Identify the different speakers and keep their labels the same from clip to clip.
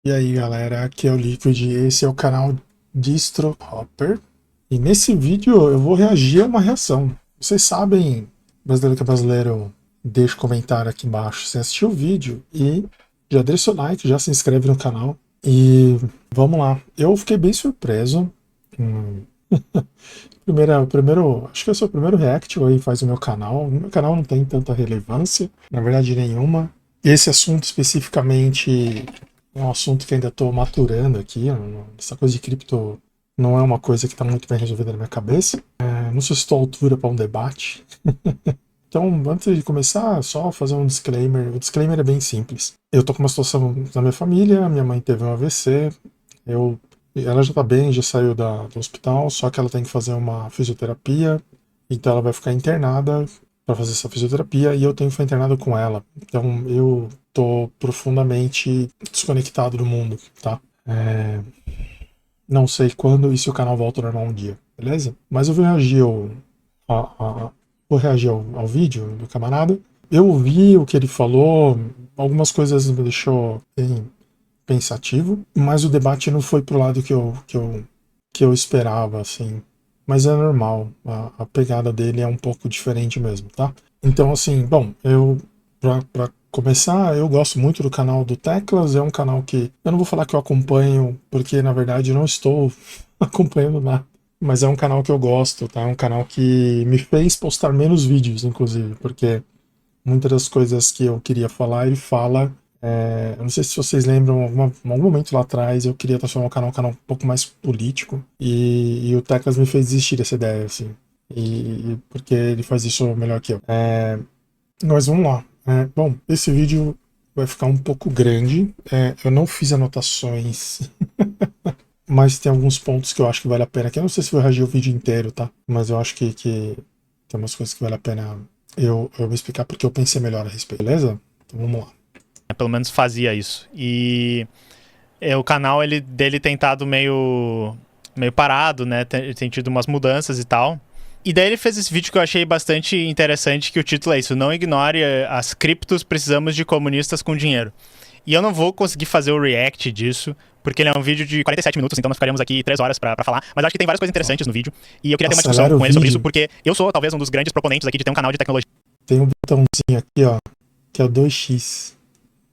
Speaker 1: E aí galera, aqui é o Liquid, esse é o canal Distro Hopper. E nesse vídeo eu vou reagir a uma reação. Vocês sabem, brasileiro que é brasileiro, deixa um comentário aqui embaixo se assistiu o vídeo e já deixa o like, já se inscreve no canal. E vamos lá, eu fiquei bem surpreso. Acho que esse é o primeiro react aí faz o meu canal. O meu canal não tem tanta relevância, na verdade nenhuma. Esse assunto especificamente é um assunto que ainda estou maturando aqui. Essa coisa de cripto não é uma coisa que está muito bem resolvida na minha cabeça. Não sei se estou à altura para um debate. Então, antes de começar, só fazer um disclaimer. O disclaimer é bem simples. Eu tô com uma situação na minha família, minha mãe teve um AVC, ela já tá bem, já saiu do hospital, só que ela tem que fazer uma fisioterapia, então ela vai ficar internada para fazer essa fisioterapia e eu tenho que ficar internado com ela. Então eu tô profundamente desconectado do mundo, tá? Não sei quando e se o canal volta ao normal um dia, beleza? Mas eu vou reagir ao vídeo do camarada. Eu ouvi o que ele falou, algumas coisas me deixou bem pensativo, mas o debate não foi pro lado que eu esperava, assim. Mas é normal, a pegada dele é um pouco diferente mesmo, tá? Então, assim, bom, pra começar, eu gosto muito do canal do Teclas, é um canal que eu não vou falar que eu acompanho, porque na verdade eu não estou acompanhando nada. Mas é um canal que eu gosto, tá? É um canal que me fez postar menos vídeos, inclusive, porque muitas das coisas que eu queria falar, ele fala. Eu não sei se vocês lembram, em algum momento lá atrás eu queria transformar o canal em um canal um pouco mais político, e o Teclas me fez desistir dessa ideia, assim. Porque ele faz isso melhor que eu. Mas vamos lá. Bom, esse vídeo vai ficar um pouco grande. Eu não fiz anotações. Mas tem alguns pontos que eu acho que vale a pena. Que eu não sei se vou reagir o vídeo inteiro, tá? Mas eu acho que tem umas coisas que vale a pena eu me explicar porque eu pensei melhor a respeito, beleza? Então vamos lá.
Speaker 2: Pelo menos fazia isso. E o canal dele tem estado meio parado, né? Tem tido umas mudanças e tal. E daí ele fez esse vídeo que eu achei bastante interessante, que o título é isso: não ignore as criptos, precisamos de comunistas com dinheiro. E eu não vou conseguir fazer o react disso, porque ele é um vídeo de 47 minutos, então nós ficaríamos aqui 3 horas pra falar. Mas acho que tem várias coisas interessantes no vídeo, e eu queria ter uma discussão com ele sobre isso, porque eu sou talvez um dos grandes proponentes aqui de ter um canal de tecnologia.
Speaker 1: Tem um botãozinho aqui, ó, que é o 2x.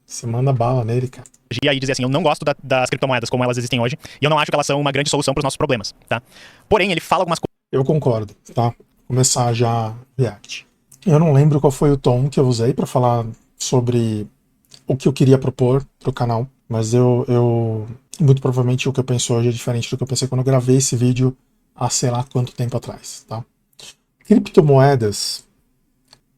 Speaker 1: Você manda bala nele, cara.
Speaker 2: E dizer assim, eu não gosto das criptomoedas como elas existem hoje, e eu não acho que elas são uma grande solução para os nossos problemas, tá? Porém, ele fala algumas coisas.
Speaker 1: Eu concordo, tá? Vou começar já react. Eu não lembro qual foi o tom que eu usei pra falar sobre o que eu queria propor pro canal, mas eu muito provavelmente o que eu penso hoje é diferente do que eu pensei quando eu gravei esse vídeo há sei lá quanto tempo atrás, tá? Criptomoedas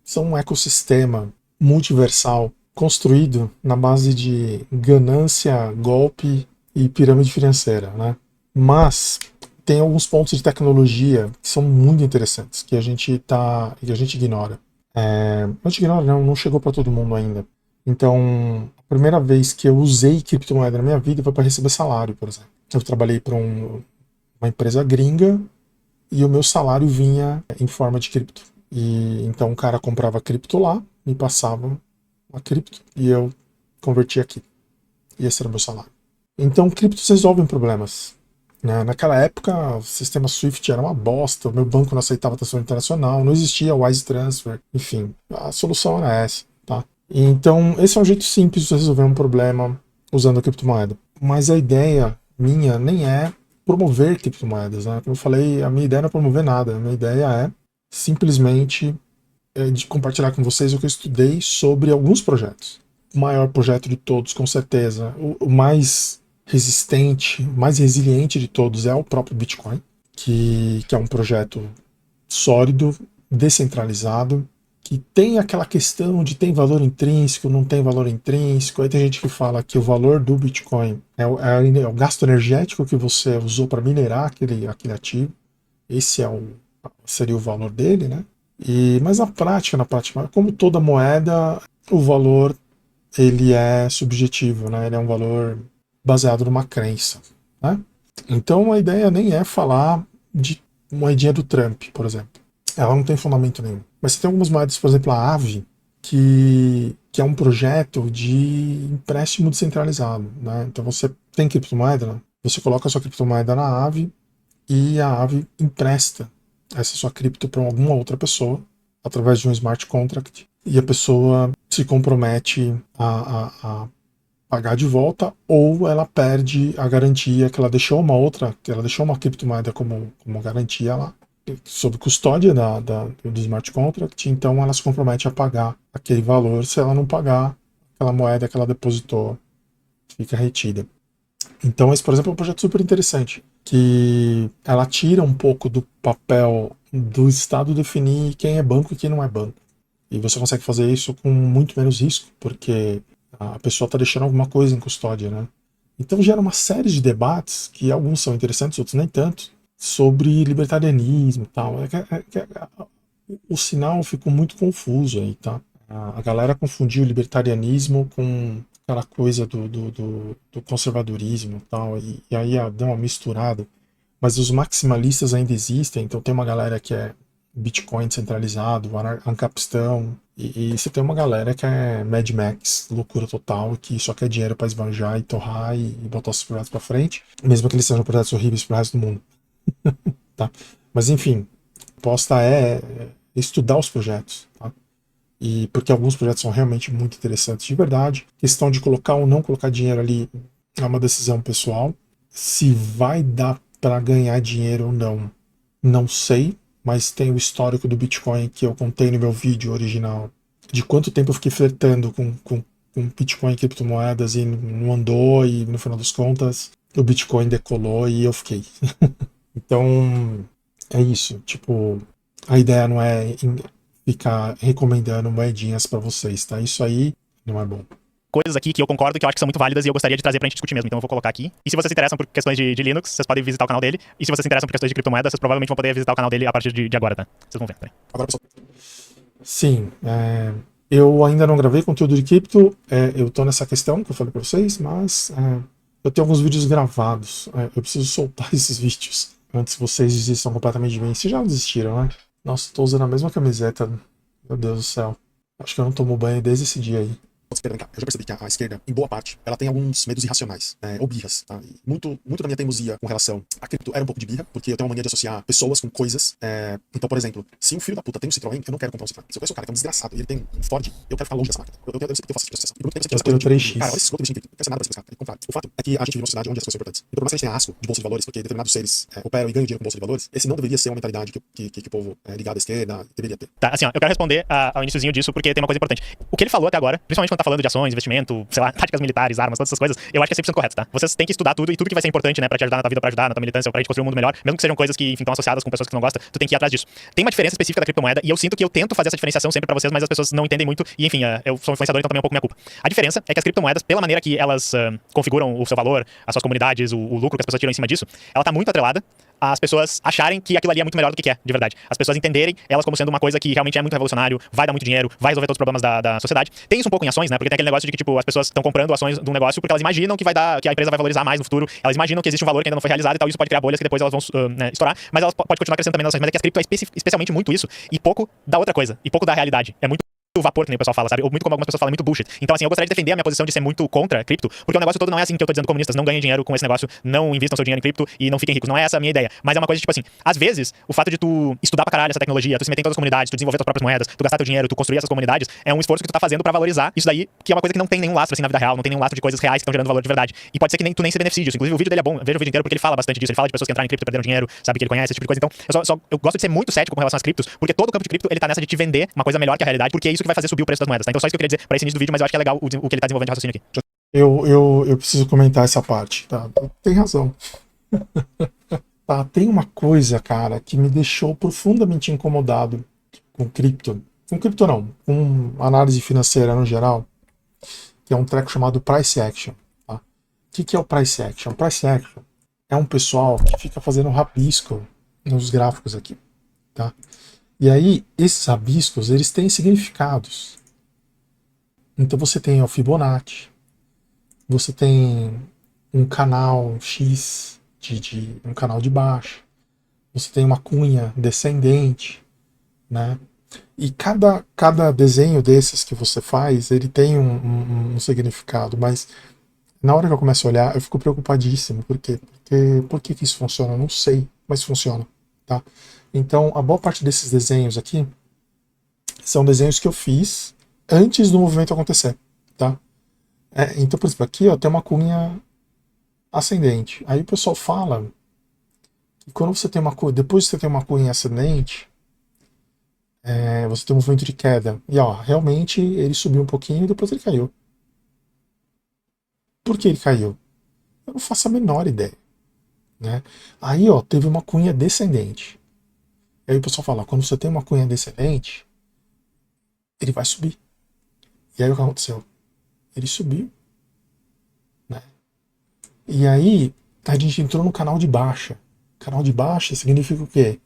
Speaker 1: são um ecossistema multiversal construído na base de ganância, golpe e pirâmide financeira, né? Mas tem alguns pontos de tecnologia que são muito interessantes, que a gente ignora. A gente ignora, não chegou para todo mundo ainda. Então, a primeira vez que eu usei criptomoeda na minha vida foi para receber salário, por exemplo. Eu trabalhei para uma empresa gringa e o meu salário vinha em forma de cripto. E então o cara comprava cripto lá, me passava a cripto e eu convertia aqui. E esse era o meu salário. Então criptos resolvem problemas, né? Naquela época o sistema SWIFT era uma bosta, o meu banco não aceitava transferência internacional, não existia Wise Transfer, enfim, a solução era essa, tá? Então esse é um jeito simples de resolver um problema usando a criptomoeda. Mas a ideia minha nem é promover criptomoedas, né? Como eu falei, a minha ideia não é promover nada, a minha ideia é simplesmente de compartilhar com vocês o que eu estudei sobre alguns projetos. O maior projeto de todos, com certeza, o mais resistente, o mais resiliente de todos é o próprio Bitcoin, que é um projeto sólido, descentralizado, que tem aquela questão de tem valor intrínseco, não tem valor intrínseco. Aí tem gente que fala que o valor do Bitcoin é o gasto energético que você usou para minerar aquele ativo. Esse seria o valor dele, né? Mas na prática, como toda moeda, o valor ele é subjetivo, né? Ele é um valor baseado numa crença, né? Então a ideia nem é falar de moedinha do Trump, por exemplo. Ela não tem fundamento nenhum. Mas você tem algumas moedas, por exemplo, a AVE, que que é um projeto de empréstimo descentralizado, né? Então você tem criptomoeda, você coloca a sua criptomoeda na Aave e a Aave empresta essa sua cripto para alguma outra pessoa através de um smart contract e a pessoa se compromete a pagar de volta, ou ela perde a garantia que ela deixou uma criptomoeda como garantia lá, sob custódia do smart contract, então ela se compromete a pagar aquele valor. Se ela não pagar, aquela moeda que ela depositou fica retida. Então esse, por exemplo, é um projeto super interessante, que ela tira um pouco do papel do Estado definir quem é banco e quem não é banco. E você consegue fazer isso com muito menos risco, porque a pessoa está deixando alguma coisa em custódia, né? Então gera uma série de debates, que alguns são interessantes, outros nem tanto, sobre libertarianismo e tal. O sinal ficou muito confuso aí, tá? A galera confundiu o libertarianismo com aquela coisa do conservadorismo e tal, e aí deu uma misturada. Mas os maximalistas ainda existem, então tem uma galera que é Bitcoin centralizado, ancapistão, e você tem uma galera que é Mad Max, loucura total, que só quer dinheiro para esbanjar e torrar e botar os projetos para frente, mesmo que eles sejam projetos horríveis para o resto do mundo. Tá? Mas enfim, a aposta é estudar os projetos, tá? E porque alguns projetos são realmente muito interessantes de verdade. Questão de colocar ou não colocar dinheiro ali é uma decisão pessoal. Se vai dar para ganhar dinheiro ou não, não sei, mas tem o histórico do Bitcoin que eu contei no meu vídeo original, de quanto tempo eu fiquei flertando com Bitcoin e criptomoedas e não andou, e no final das contas o Bitcoin decolou e eu fiquei. Então é isso, tipo, a ideia não é ficar recomendando moedinhas para vocês, tá? Isso aí não é bom.
Speaker 2: Coisas aqui que eu concordo, que eu acho que são muito válidas e eu gostaria de trazer pra gente discutir mesmo, então eu vou colocar aqui. E se vocês se interessam por questões de Linux, vocês podem visitar o canal dele. E se vocês se interessam por questões de criptomoedas, vocês provavelmente vão poder visitar o canal dele a partir de agora, tá? Vocês vão ver, tá? Agora, pessoal.
Speaker 1: Sim, eu ainda não gravei conteúdo de cripto, eu tô nessa questão que eu falei pra vocês, mas eu tenho alguns vídeos gravados, eu preciso soltar esses vídeos antes vocês desistam completamente de mim. Vocês já desistiram, né? Nossa, tô usando a mesma camiseta, meu Deus do céu. Acho que eu não tomo banho desde esse dia aí.
Speaker 3: Eu já percebi que a esquerda, em boa parte, ela tem alguns medos irracionais, ou birras, tá? E muito da minha teimosia com relação à cripto era um pouco de birra, porque eu tenho uma mania de associar pessoas com coisas. Então, por exemplo, se um filho da puta tem um Citroën, eu não quero comprar um Citroën. Se eu conheço um cara que é um desgraçado e ele tem um Ford, eu quero ficar longe dessa máquina. Eu sei porque eu faço essa associação. E por muito tempo
Speaker 1: Eu tenho 3x.
Speaker 3: cara, olha esse escroto mexendo em cripto, não quero ser nada pra esse cara. Comprar. O fato é que a gente vive numa sociedade onde as coisas são importantes. E por mais que a gente tenha asco de bolsa de valores, porque determinados seres operam e ganham dinheiro com bolsa de valores, esse não deveria ser uma mentalidade que o povo ligado à esquerda deveria ter.
Speaker 2: Tá, assim, ó, eu quero responder ao iniciozinho disso porque tem uma coisa importante. O que ele falou até agora, principalmente quando tá falando de ações, investimento, sei lá, táticas militares, armas, todas essas coisas, eu acho que é 100% correto, tá? Vocês têm que estudar tudo e tudo que vai ser importante, né, pra te ajudar na tua vida, pra ajudar na tua militância, pra gente construir um mundo melhor, mesmo que sejam coisas que, enfim, estão associadas com pessoas que tu não gostam, tu tem que ir atrás disso. Tem uma diferença específica da criptomoeda e eu sinto que eu tento fazer essa diferenciação sempre pra vocês, mas as pessoas não entendem muito e, enfim, eu sou influenciador, então também é um pouco minha culpa. A diferença é que as criptomoedas, pela maneira que elas configuram o seu valor, as suas comunidades, o lucro que as pessoas tiram em cima disso, ela tá muito atrelada as pessoas acharem que aquilo ali é muito melhor do que é, de verdade. As pessoas entenderem elas como sendo uma coisa que realmente é muito revolucionário, vai dar muito dinheiro, vai resolver todos os problemas da sociedade. Tem isso um pouco em ações, né? Porque tem aquele negócio de que, tipo, as pessoas estão comprando ações de um negócio porque elas imaginam que vai dar, que a empresa vai valorizar mais no futuro, elas imaginam que existe um valor que ainda não foi realizado e tal, isso pode criar bolhas que depois elas vão estourar, mas elas podem continuar crescendo também nas ações. Mas é que as cripto é especialmente muito isso e pouco da outra coisa, e pouco da realidade. É muito vapor, que nem o pessoal fala, sabe? Ou muito como algumas pessoas falam, muito bullshit. Então, assim, eu gostaria de defender a minha posição de ser muito contra cripto, porque o negócio todo não é assim que eu tô dizendo comunistas, não ganhem dinheiro com esse negócio, não invistam seu dinheiro em cripto e não fiquem ricos. Não é essa a minha ideia. Mas é uma coisa, tipo assim, às vezes, o fato de tu estudar pra caralho essa tecnologia, tu se meter em todas as comunidades, tu desenvolver tuas próprias moedas, tu gastar teu dinheiro, tu construir essas comunidades, é um esforço que tu tá fazendo pra valorizar isso daí, que é uma coisa que não tem nenhum lastro, assim, na vida real, não tem nenhum lastro de coisas reais que estão gerando valor de verdade. E pode ser que tu nem se beneficie disso. Inclusive, o vídeo dele é bom, veja o vídeo inteiro porque ele fala bastante disso. Ele fala de pessoas que entraram em cripto e perderam dinheiro, sabe, que ele conhece, esse tipo de coisa. Então, eu gosto de ser muito cético com relação às criptos, porque todo o campo de cripto, ele tá nessa de te vender uma coisa melhor que a realidade, porque é isso que vai fazer subir o preço das moedas, tá? Então, só isso que eu queria dizer pra esse início do vídeo, mas eu acho que é legal o que ele tá desenvolvendo de raciocínio aqui.
Speaker 1: Eu preciso comentar essa parte, tá? Tem razão. Tá, tem uma coisa, cara, que me deixou profundamente incomodado com cripto. Com cripto não, com análise financeira no geral, que é um treco chamado Price Action. Tá? O que é o Price Action? Price Action é um pessoal que fica fazendo rabisco nos gráficos aqui. Tá? E aí, esses rabiscos, eles têm significados. Então você tem o Fibonacci, você tem um canal X, um canal de baixa, você tem uma cunha descendente, né? E cada desenho desses que você faz, ele tem um significado, mas na hora que eu começo a olhar, eu fico preocupadíssimo. Por quê? Porque por que isso funciona? Eu não sei, mas funciona, tá? Então, a boa parte desses desenhos aqui são desenhos que eu fiz antes do movimento acontecer, tá? Então, por exemplo, aqui ó, tem uma cunha ascendente. Aí o pessoal fala que quando você tem uma cunha, depois que você tem uma cunha ascendente, você tem um movimento de queda. E ó, realmente ele subiu um pouquinho e depois ele caiu. Por que ele caiu? Eu não faço a menor ideia, né? Aí ó, teve uma cunha descendente. Aí o pessoal fala, quando você tem uma cunha descendente, ele vai subir. E aí o que aconteceu? Ele subiu, né? E aí a gente entrou no canal de baixa. Canal de baixa significa o quê?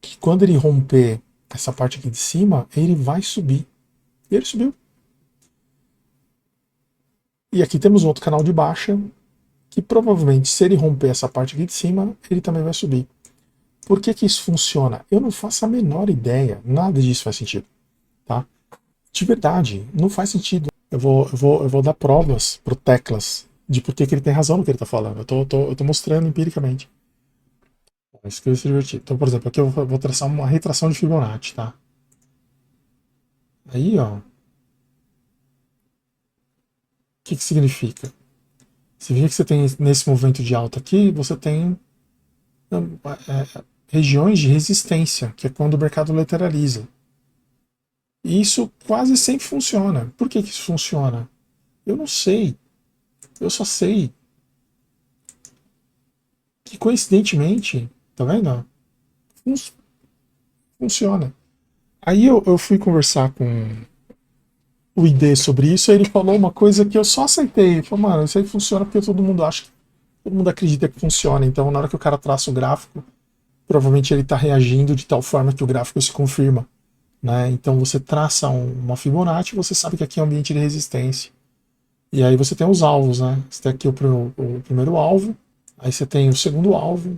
Speaker 1: Que quando ele romper essa parte aqui de cima, ele vai subir. E ele subiu. E aqui temos outro canal de baixa, que provavelmente, se ele romper essa parte aqui de cima, ele também vai subir. Por que isso funciona? Eu não faço a menor ideia. Nada disso faz sentido, tá? De verdade, não faz sentido. Eu vou dar provas pro Teclas de por que ele tem razão no que ele tá falando. Eu tô mostrando empiricamente. Isso que vai ser divertido. Então, por exemplo, aqui eu vou traçar uma retração de Fibonacci, tá? Aí, ó. O que significa? Significa que você tem, nesse movimento de alta aqui, você tem regiões de resistência, que é quando o mercado lateraliza. E isso quase sempre funciona. Por que isso funciona? Eu não sei. Eu só sei que, coincidentemente, tá vendo? Funciona. Aí eu fui conversar com o ID sobre isso, aí ele falou uma coisa que eu só aceitei. Ele falou, mano, isso aí funciona porque todo mundo acha, todo mundo acredita que funciona. Então, na hora que o cara traça o gráfico, provavelmente ele está reagindo de tal forma que o gráfico se confirma, né? Então, você traça uma Fibonacci, você sabe que aqui é um ambiente de resistência. E aí você tem os alvos, né? Você tem aqui o primeiro alvo, aí você tem o segundo alvo,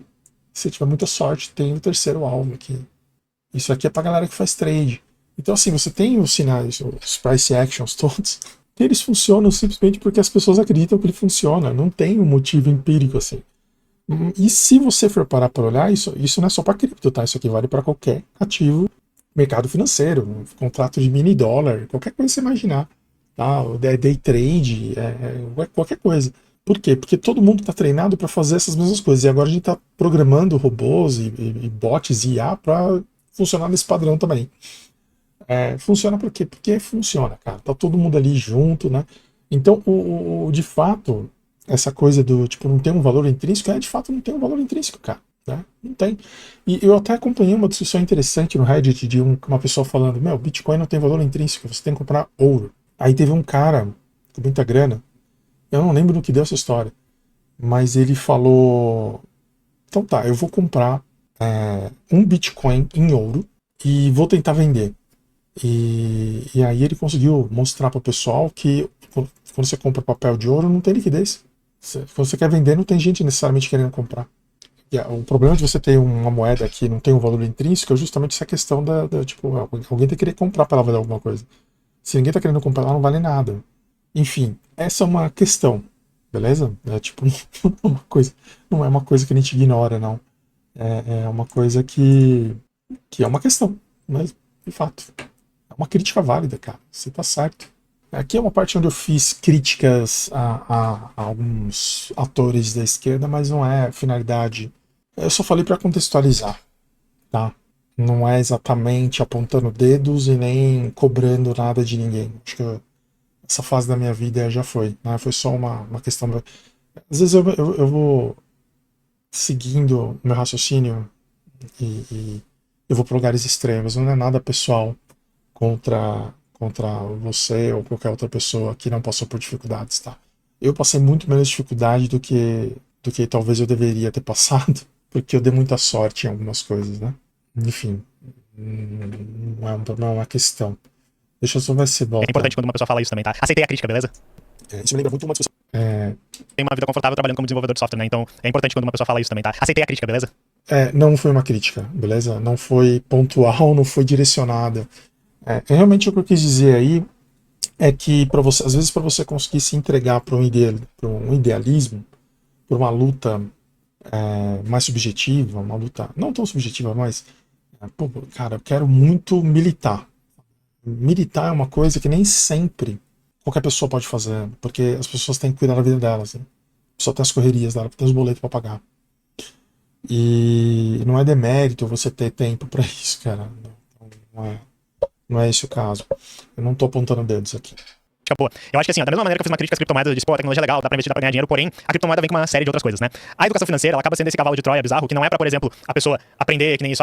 Speaker 1: se você tiver muita sorte, tem o terceiro alvo aqui. Isso aqui é pra galera que faz trade. Então, assim, você tem os sinais, os price actions todos, que eles funcionam simplesmente porque as pessoas acreditam que ele funciona. Não tem um motivo empírico, assim. E se você for parar para olhar, isso não é só para cripto, tá? Isso aqui vale para qualquer ativo, mercado financeiro, um contrato de mini dólar, qualquer coisa que você imaginar. Tá? Day trade, qualquer coisa. Por quê? Porque todo mundo está treinado para fazer essas mesmas coisas. E agora a gente está programando robôs e bots e IA para funcionar nesse padrão também. Funciona por quê? Porque funciona, cara. Tá todo mundo ali junto, né? Então, de fato, essa coisa do tipo, não tem um valor intrínseco, de fato não tem um valor intrínseco, cara. Né? Não tem. E eu até acompanhei uma discussão interessante no Reddit de uma pessoa falando: meu, Bitcoin não tem valor intrínseco, você tem que comprar ouro. Aí teve um cara com muita grana, eu não lembro do que deu essa história, mas ele falou: então tá, eu vou comprar um Bitcoin em ouro e vou tentar vender. E aí ele conseguiu mostrar para o pessoal que quando você compra papel de ouro não tem liquidez. Quando você quer vender, não tem gente necessariamente querendo comprar. O problema de você ter uma moeda que não tem um valor intrínseco é justamente essa questão tipo, alguém tem que querer comprar para ela valer alguma coisa. Se ninguém está querendo comprar, ela não vale nada. Enfim, essa é uma questão, beleza? Tipo, não é uma coisa que a gente ignora, não. É uma coisa que é uma questão, mas de fato. É uma crítica válida, cara. Você tá certo. Aqui é uma parte onde eu fiz críticas a alguns atores da esquerda, mas não é finalidade. Eu só falei para contextualizar, tá? Não é exatamente apontando dedos e nem cobrando nada de ninguém. Acho que essa fase da minha vida já foi, né? Foi só uma questão. Às vezes eu vou seguindo o meu raciocínio e eu vou para lugares extremos. Não é nada pessoal contra você ou qualquer outra pessoa que não passou por dificuldades, tá? Eu passei muito menos dificuldade do que talvez eu deveria ter passado, porque eu dei muita sorte em algumas coisas, né? Enfim, não é uma questão. Deixa eu só ver se volta.
Speaker 2: É importante quando uma pessoa fala isso também, tá? Aceitei a crítica, beleza?
Speaker 3: Isso me lembra muito uma discussão.
Speaker 2: Tem uma vida confortável trabalhando como desenvolvedor de software, né? Então é importante quando uma pessoa fala isso também, tá? Aceitei a crítica, beleza?
Speaker 1: Não foi uma crítica, beleza? Não foi pontual, não foi direcionada. Realmente o que eu quis dizer aí é que para você, às vezes para você conseguir se entregar para um idealismo, para uma luta mais subjetiva, uma luta não tão subjetiva, mas pô, cara, eu quero muito militar. Militar é uma coisa que nem sempre qualquer pessoa pode fazer, porque as pessoas têm que cuidar da vida delas, né? A pessoa tem as correrias dela, tem os boletos para pagar. E não é demérito você ter tempo para isso, cara. Não é esse o caso. Eu não tô apontando dedos aqui.
Speaker 2: Pô, eu acho que assim, ó, da mesma maneira que eu fiz uma crítica às criptomoedas, eu disse, pô, a tecnologia é legal, dá pra investir, dá pra ganhar dinheiro, porém, a criptomoeda vem com uma série de outras coisas, né? A educação financeira, ela acaba sendo esse cavalo de Troia bizarro, que não é pra, por exemplo, a pessoa aprender que nem isso,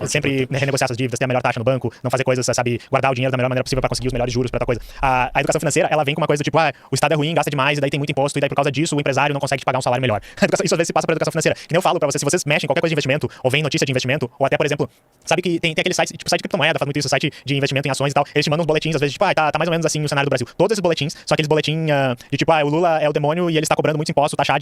Speaker 2: sempre renegociar essas dívidas, ter a melhor taxa no banco, não fazer coisas, sabe, guardar o dinheiro da melhor maneira possível pra conseguir os melhores juros pra outra coisa. A educação financeira, ela vem com uma coisa do tipo, o Estado é ruim, gasta demais, e daí tem muito imposto, e daí por causa disso o empresário não consegue te pagar um salário melhor. Isso às vezes se passa pra educação financeira. Que nem eu falo pra vocês, se vocês mexem em qualquer coisa de investimento, ou vem notícia de investimento, ou até, por exemplo, sabe que tem aquele site, tipo site de criptomoeda, faz muito isso, site de investimento em ações e tal, eles te mandam uns boletins, às vezes, tipo, tá mais ou menos assim o cenário do Brasil. Todos esses boletins, são aqueles boletins de tipo, o Lula é o demônio e ele está cobrando muito imposto, taxado.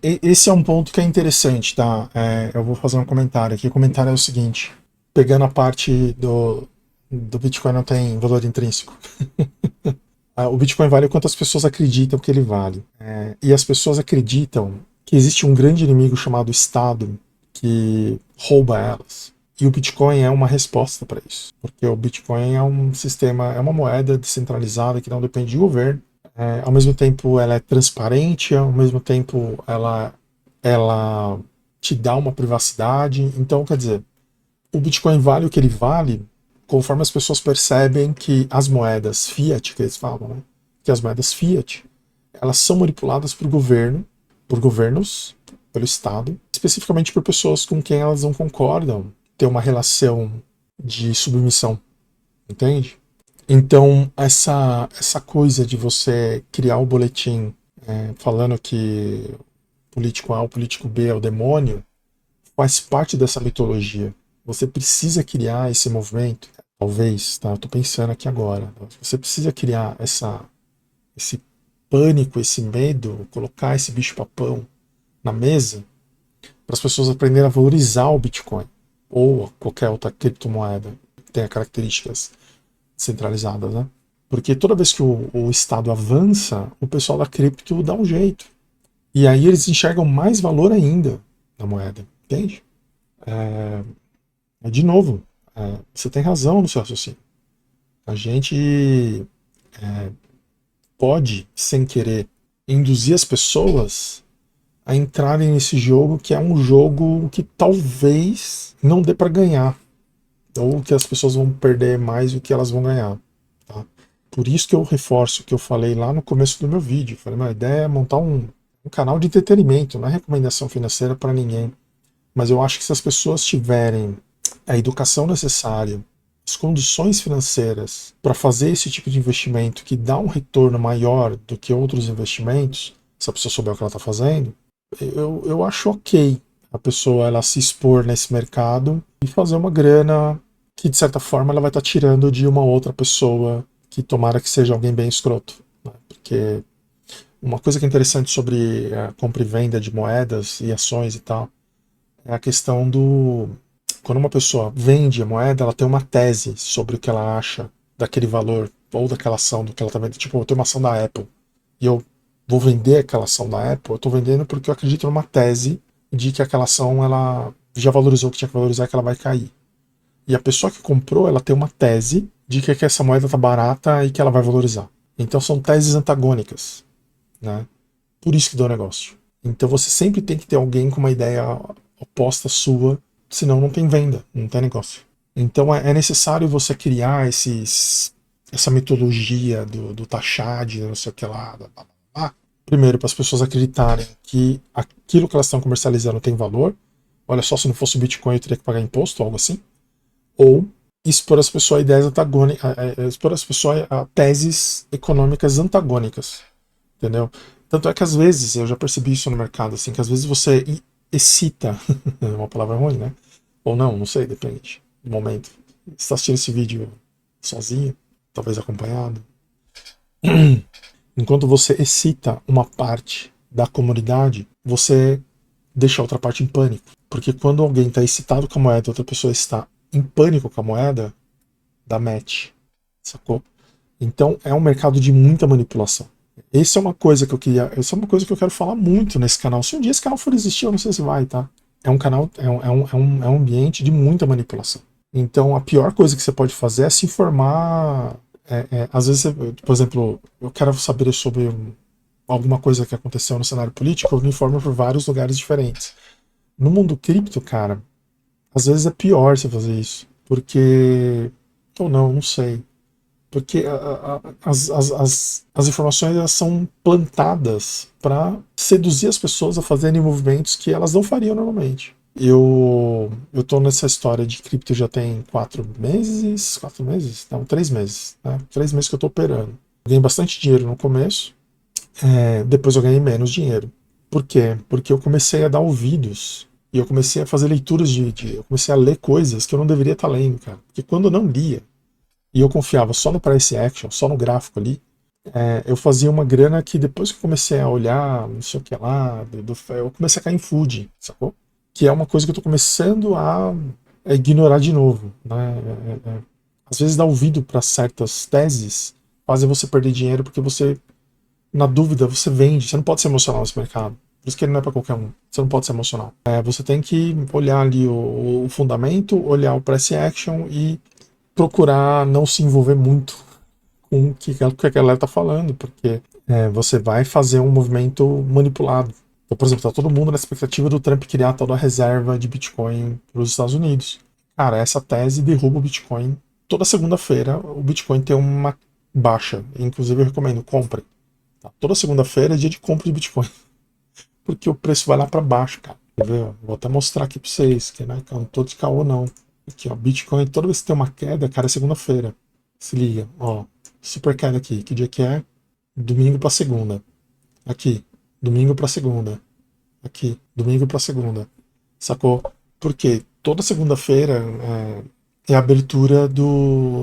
Speaker 1: Esse é um ponto que é interessante, tá? Eu vou fazer um comentário aqui. O comentário é o seguinte: pegando a parte do Bitcoin não tem valor intrínseco. O Bitcoin vale o quanto as pessoas acreditam que ele vale. E as pessoas acreditam que existe um grande inimigo chamado Estado que rouba elas. E o Bitcoin é uma resposta para isso. Porque o Bitcoin é um sistema, é uma moeda descentralizada que não depende de governo. Ao mesmo tempo ela é transparente, ao mesmo tempo ela te dá uma privacidade. Então, quer dizer, o Bitcoin vale o que ele vale conforme as pessoas percebem que as moedas fiat, que eles falam, né? Que as moedas fiat, elas são manipuladas por governos, pelo Estado, especificamente por pessoas com quem elas não concordam ter uma relação de submissão, entende? Então, essa coisa de você criar o boletim falando que político A ou político B é o demônio, faz parte dessa mitologia. Você precisa criar esse movimento, talvez, tá? Eu tô pensando aqui agora. Você precisa criar esse pânico, esse medo, colocar esse bicho-papão na mesa para as pessoas aprenderem a valorizar o Bitcoin ou qualquer outra criptomoeda que tenha características centralizadas, né? Porque toda vez que o Estado avança, o pessoal da cripto dá um jeito. E aí eles enxergam mais valor ainda na moeda, entende? De novo, você tem razão no seu raciocínio. A gente pode, sem querer, induzir as pessoas a entrarem nesse jogo que é um jogo que talvez não dê para ganhar, ou que as pessoas vão perder mais do que elas vão ganhar. Tá? Por isso que eu reforço o que eu falei lá no começo do meu vídeo. Eu falei, minha ideia é montar um canal de entretenimento, não é recomendação financeira para ninguém. Mas eu acho que se as pessoas tiverem a educação necessária, as condições financeiras para fazer esse tipo de investimento que dá um retorno maior do que outros investimentos, se a pessoa souber o que ela está fazendo, eu acho ok a pessoa ela se expor nesse mercado e fazer uma grana que, de certa forma, ela vai estar tirando de uma outra pessoa que tomara que seja alguém bem escroto. Né? Porque uma coisa que é interessante sobre a compra e venda de moedas e ações e tal é a questão do... Quando uma pessoa vende a moeda, ela tem uma tese sobre o que ela acha daquele valor ou daquela ação do que ela está vendendo. Tipo, eu tenho uma ação da Apple e eu vou vender aquela ação da Apple, eu estou vendendo porque eu acredito numa tese de que aquela ação ela já valorizou o que tinha que valorizar, que ela vai cair. E a pessoa que comprou, ela tem uma tese de que essa moeda está barata e que ela vai valorizar. Então são teses antagônicas, né? Por isso que dá o negócio. Então você sempre tem que ter alguém com uma ideia oposta sua, senão não tem venda, não tem negócio. Então é necessário você criar essa metodologia do taxar, de não sei o que lá, primeiro, para as pessoas acreditarem que aquilo que elas estão comercializando tem valor. Olha só, se não fosse o Bitcoin eu teria que pagar imposto, algo assim. Ou expor as pessoas a ideias antagônicas, expor as pessoas a teses econômicas antagônicas. Entendeu? Tanto é que às vezes, eu já percebi isso no mercado, assim, que às vezes você excita, é uma palavra ruim, né? Ou não sei, depende do momento. Você está assistindo esse vídeo sozinho, talvez acompanhado. Enquanto você excita uma parte da comunidade, você deixa a outra parte em pânico. Porque quando alguém está excitado com a moeda e outra pessoa está em pânico com a moeda, dá match. Sacou? Então é um mercado de muita manipulação. Essa é uma coisa que eu quero falar muito nesse canal. Se um dia esse canal for existir, eu não sei se vai, tá? É um canal, é um ambiente de muita manipulação. Então a pior coisa que você pode fazer é se informar. Às vezes, por exemplo, eu quero saber sobre alguma coisa que aconteceu no cenário político, eu me informo por vários lugares diferentes. No mundo cripto, cara, às vezes é pior você fazer isso. Porque. Ou não sei. Porque as informações elas são plantadas para seduzir as pessoas a fazerem movimentos que elas não fariam normalmente. Eu tô nessa história de cripto já tem 4 meses? 4 meses? Não, 3 meses. Né? 3 meses que eu tô operando. Ganhei bastante dinheiro no começo, depois eu ganhei menos dinheiro. Por quê? Porque eu comecei a dar ouvidos e eu comecei a fazer leituras eu comecei a ler coisas que eu não deveria estar lendo, cara. Porque quando eu não lia, e eu confiava só no price action, só no gráfico ali, eu fazia uma grana que depois que eu comecei a olhar, não sei o que lá, eu comecei a cair em food, sacou? Que é uma coisa que eu tô começando a ignorar de novo, né? Às vezes dar ouvido para certas teses fazem você perder dinheiro porque você, na dúvida, você vende. Você não pode ser emocional nesse mercado. Por isso que ele não é para qualquer um. Você não pode ser emocional. Você tem que olhar ali o fundamento, olhar o price action e procurar não se envolver muito com o que a galera tá falando, porque você vai fazer um movimento manipulado. Então, por exemplo, tá todo mundo na expectativa do Trump criar toda a reserva de Bitcoin para os Estados Unidos. Cara, essa tese derruba o Bitcoin. Toda segunda-feira o Bitcoin tem uma baixa. Inclusive eu recomendo, comprem. Tá? Toda segunda-feira é dia de compra de Bitcoin. Porque o preço vai lá para baixo, cara. Quer ver? Vou até mostrar aqui para vocês, que né, eu não tô de caô não. Aqui, ó, Bitcoin, toda vez que tem uma queda, cara, é segunda-feira. Se liga, ó, super queda aqui. Que dia que é? Domingo pra segunda. Aqui, domingo pra segunda. Aqui, domingo pra segunda. Sacou? Porque toda segunda-feira é a abertura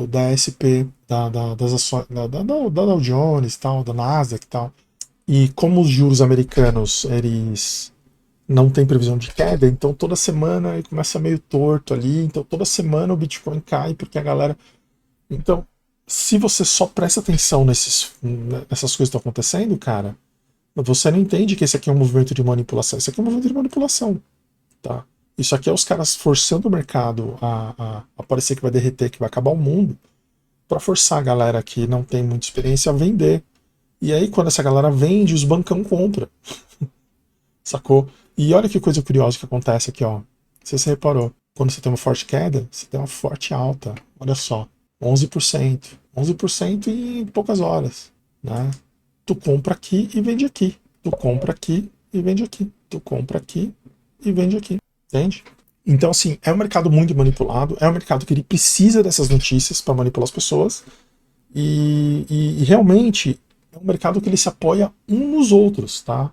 Speaker 1: da SP, das ações, da Dow Jones, tal, da Nasdaq e tal. E como os juros americanos, eles não tem previsão de queda, então toda semana ele começa meio torto ali, então toda semana o Bitcoin cai porque a galera... Então, se você só presta atenção nessas coisas que estão acontecendo, cara, você não entende que esse aqui é um movimento de manipulação. Isso aqui é um movimento de manipulação, tá? Isso aqui é os caras forçando o mercado a parecer que vai derreter, que vai acabar o mundo, para forçar a galera que não tem muita experiência a vender. E aí, quando essa galera vende, os bancão compram. Sacou? E olha que coisa curiosa que acontece aqui, ó. Não sei se você reparou. Quando você tem uma forte queda, você tem uma forte alta. Olha só. 11%. 11% em poucas horas, né? Tu compra aqui e vende aqui. Tu compra aqui e vende aqui. Tu compra aqui e vende aqui. Entende? Então, assim, é um mercado muito manipulado. É um mercado que ele precisa dessas notícias para manipular as pessoas. E realmente é um mercado que ele se apoia uns nos outros, tá?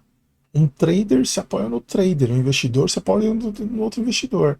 Speaker 1: Um trader se apoia no trader, um investidor se apoia no outro investidor.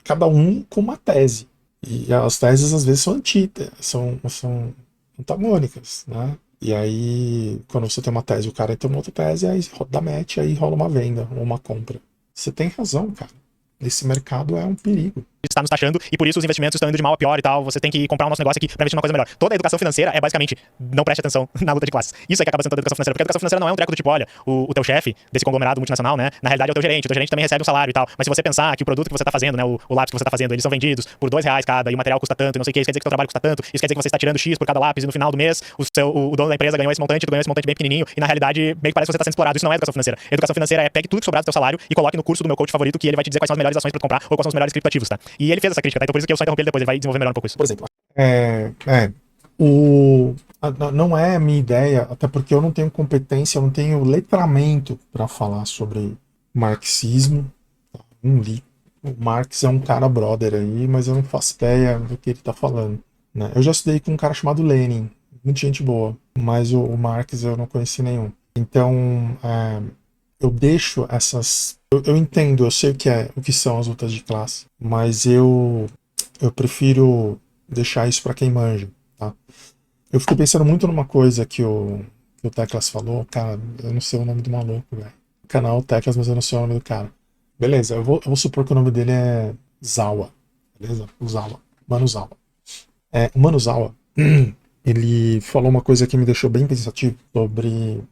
Speaker 1: Cada um com uma tese. E as teses às vezes são antagônicas, né? E aí, quando você tem uma tese e o cara tem uma outra tese, aí dá match, aí rola uma venda ou uma compra. Você tem razão, cara. Esse mercado é um perigo.
Speaker 2: Está nos taxando e por isso os investimentos estão indo de mal a pior e tal. Você tem que comprar o nosso negócio aqui para investir numa coisa melhor. Toda a educação financeira é basicamente não preste atenção na luta de classes. Isso é que acaba sendo toda a educação financeira. Porque a educação financeira não é um treco do tipo, olha, o teu chefe desse conglomerado multinacional, né? Na realidade é o teu gerente. O teu gerente também recebe um salário e tal. Mas se você pensar que o produto que você está fazendo, né? O lápis que você está fazendo, eles são vendidos por R$2 cada e o material custa tanto e não sei o que. Isso quer dizer que o teu trabalho custa tanto. Isso quer dizer que você está tirando X por cada lápis e no final do mês o dono da empresa ganhou esse montante, tu ganhou esse montante bem pequenininho e na realidade meio que parece que você está sendo explorado. Isso não é educação financeira. Educação financeira é pegue tudo que sobrar do teu salário e coloque no curso do meu coach favorito que ele vai te dizer quais são as melhores ações para comprar ou quais são os melhores criptoativos, tá? E ele fez essa crítica, tá? Então por isso que eu só interrompi ele depois, ele vai desenvolver melhor um pouco isso.
Speaker 3: Por exemplo,
Speaker 1: Não é a minha ideia, até porque eu não tenho competência, eu não tenho letramento para falar sobre marxismo. Não li. O Marx é um cara brother aí, mas eu não faço ideia do que ele tá falando, né? Eu já estudei com um cara chamado Lenin, muita gente boa, mas o Marx eu não conheci nenhum. Então, eu deixo essas... Eu entendo, eu sei o que são as lutas de classe, mas eu prefiro deixar isso para quem manja, tá? Eu fiquei pensando muito numa coisa que o Teclas falou, cara, eu não sei o nome do maluco, velho. Canal Teclas, mas eu não sei o nome do cara. Beleza, eu vou supor que o nome dele é Zawa. Beleza? O Zawa. Mano Zawa. O Mano Zawa, ele falou uma coisa que me deixou bem pensativo sobre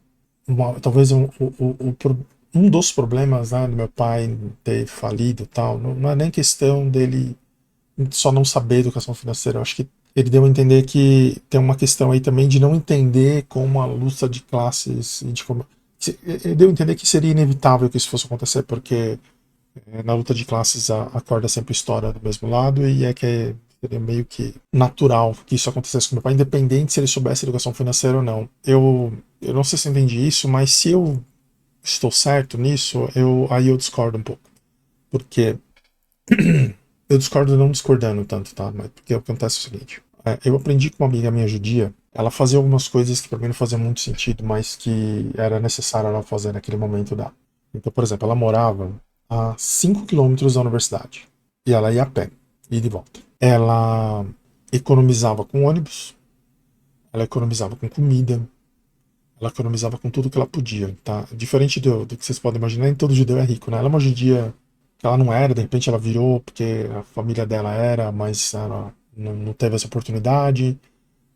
Speaker 1: talvez um dos problemas, né, do meu pai ter falido e tal. Não é nem questão dele só não saber educação financeira. Eu acho que ele deu a entender que tem uma questão aí também de não entender como a luta de classes e de como. Ele deu a entender que seria inevitável que isso fosse acontecer, porque na luta de classes a corda sempre estoura do mesmo lado, e seria meio que natural que isso acontecesse com meu pai, independente se ele soubesse educação financeira ou não. Eu não sei se eu entendi isso, mas se eu estou certo nisso, aí eu discordo um pouco. Porque eu discordo não discordando tanto, tá? Mas porque acontece o seguinte. Eu aprendi com uma amiga minha judia, ela fazia algumas coisas que pra mim não faziam muito sentido, mas que era necessário ela fazer naquele momento da. Então, por exemplo, ela morava a 5 quilômetros da universidade. E ela ia a pé, e de volta. Ela economizava com ônibus, ela economizava com comida, ela economizava com tudo que ela podia, tá? Diferente do que vocês podem imaginar, nem todo judeu é rico, né? Ela é uma judia que ela não era, de repente ela virou porque a família dela era, mas ela não teve essa oportunidade.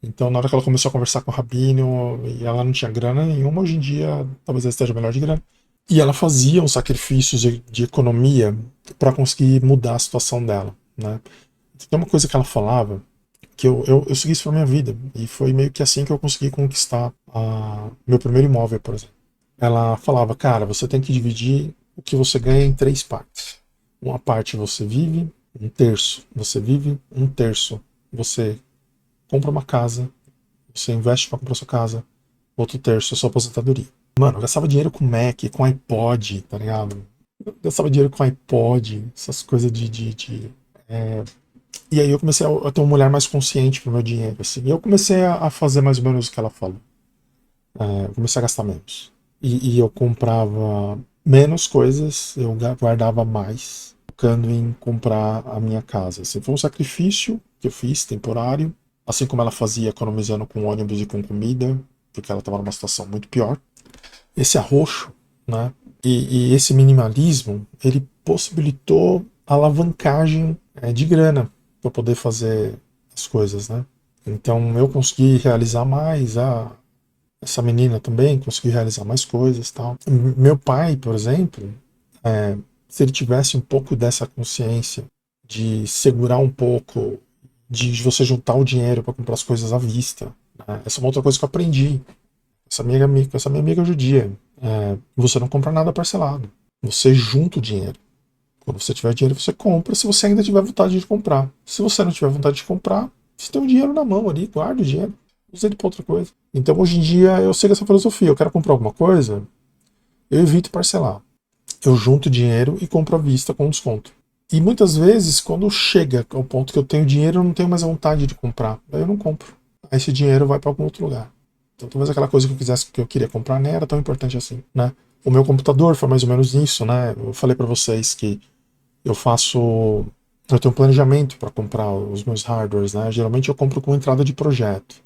Speaker 1: Então, na hora que ela começou a conversar com o rabino, e ela não tinha grana nenhuma, hoje em dia talvez ela esteja melhor de grana. E ela fazia uns sacrifícios de economia para conseguir mudar a situação dela, né? Tem uma coisa que ela falava que eu segui isso pra minha vida, e foi meio que assim que eu consegui conquistar meu primeiro imóvel, por exemplo. Ela falava, cara, você tem que dividir o que você ganha em 3 partes. Uma parte você vive, um terço você vive, um terço você compra uma casa, você investe para comprar sua casa, outro terço é sua aposentadoria. Mano, eu gastava dinheiro com Mac, com iPod, tá ligado? Eu gastava dinheiro com iPod, essas coisas E aí eu comecei a ter uma olhar mais consciente pro meu dinheiro, assim. E eu comecei a fazer mais ou menos o que ela falou. Eu comecei a gastar menos. E eu comprava menos coisas, eu guardava mais, focando em comprar a minha casa. Assim, foi um sacrifício que eu fiz, temporário, assim como ela fazia economizando com ônibus e com comida, porque ela estava numa situação muito pior. Esse arroxo, né, e esse minimalismo, ele possibilitou a alavancagem de grana para poder fazer as coisas, né? Então eu consegui realizar mais, essa menina também conseguiu realizar mais coisas, tal. Meu pai, por exemplo, se ele tivesse um pouco dessa consciência de segurar um pouco, de você juntar o dinheiro para comprar as coisas à vista, né? Essa é uma outra coisa que eu aprendi. Essa minha amiga judia. Você não compra nada parcelado. Você junta o dinheiro. Quando você tiver dinheiro, você compra, se você ainda tiver vontade de comprar. Se você não tiver vontade de comprar, você tem o dinheiro na mão ali, guarda o dinheiro, usa ele para outra coisa. Então, hoje em dia, eu sigo essa filosofia. Eu quero comprar alguma coisa, eu evito parcelar. Eu junto dinheiro e compro à vista com desconto. E muitas vezes, quando chega ao ponto que eu tenho dinheiro, eu não tenho mais a vontade de comprar. Aí eu não compro. Aí esse dinheiro vai para algum outro lugar. Então, talvez aquela coisa que eu queria comprar nem era tão importante assim, né? O meu computador foi mais ou menos isso, né? Eu falei para vocês que eu tenho um planejamento para comprar os meus hardwares, né? Geralmente eu compro com entrada de projeto.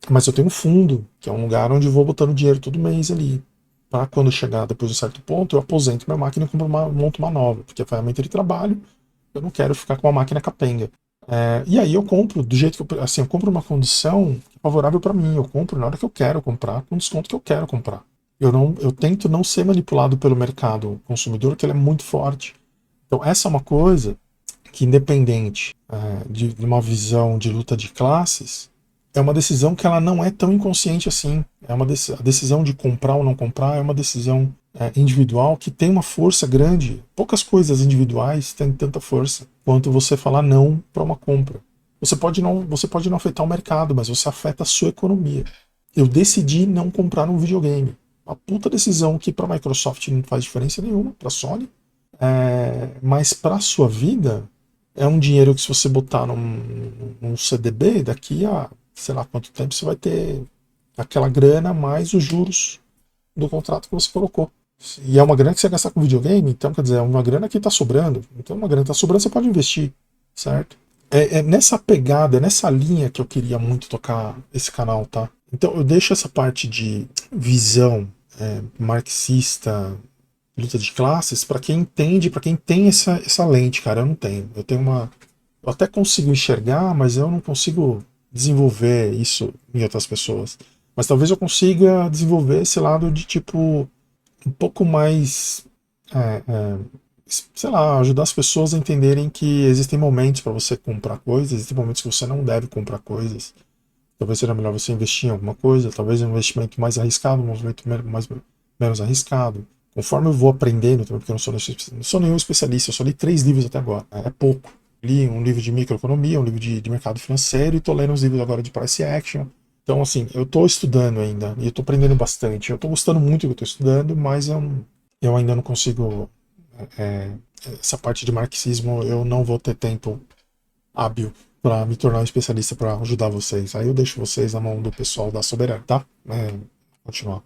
Speaker 1: Mas eu tenho um fundo, que é um lugar onde eu vou botando dinheiro todo mês ali. Para quando chegar depois de um certo ponto, eu aposento minha máquina e monto uma nova, porque é ferramenta de trabalho, eu não quero ficar com uma máquina capenga. E aí eu compro do jeito que eu compro uma condição favorável para mim. Eu compro na hora que eu quero comprar, com desconto que eu quero comprar. Eu tento não ser manipulado pelo mercado consumidor, que ele é muito forte. Então essa é uma coisa que, independente de uma visão de luta de classes, é uma decisão que ela não é tão inconsciente assim. A decisão de comprar ou não comprar é uma decisão individual que tem uma força grande. Poucas coisas individuais têm tanta força quanto você falar não para uma compra. Você pode não afetar o mercado, mas você afeta a sua economia. Eu decidi não comprar um videogame. Uma puta decisão que para a Microsoft não faz diferença nenhuma, para a Sony. Mas para a sua vida, é um dinheiro que, se você botar num CDB, daqui a sei lá quanto tempo você vai ter aquela grana mais os juros do contrato que você colocou. E é uma grana que você vai gastar com videogame, então quer dizer, é uma grana que está sobrando. Então, uma grana que está sobrando, você pode investir, certo? É nessa pegada, nessa linha que eu queria muito tocar esse canal, tá? Então eu deixo essa parte de visão marxista, luta de classes para quem entende, para quem tem essa lente, cara. Eu não tenho. Eu até consigo enxergar, mas eu não consigo desenvolver isso em outras pessoas. Mas talvez eu consiga desenvolver esse lado de tipo um pouco mais, sei lá, ajudar as pessoas a entenderem que existem momentos para você comprar coisas, existem momentos que você não deve comprar coisas. Talvez seja melhor você investir em alguma coisa, talvez um investimento mais arriscado, um movimento menos arriscado. Conforme eu vou aprendendo, porque eu não sou nenhum especialista, eu só li 3 livros até agora, é pouco. Li um livro de microeconomia, um livro de mercado financeiro e estou lendo uns livros agora de price action. Então, assim, eu estou estudando ainda e eu estou aprendendo bastante. Eu estou gostando muito do que eu estou estudando, mas eu ainda não consigo. Essa parte de marxismo eu não vou ter tempo hábil para me tornar um especialista para ajudar vocês. Aí eu deixo vocês na mão do pessoal da Soberana, tá? Continuar.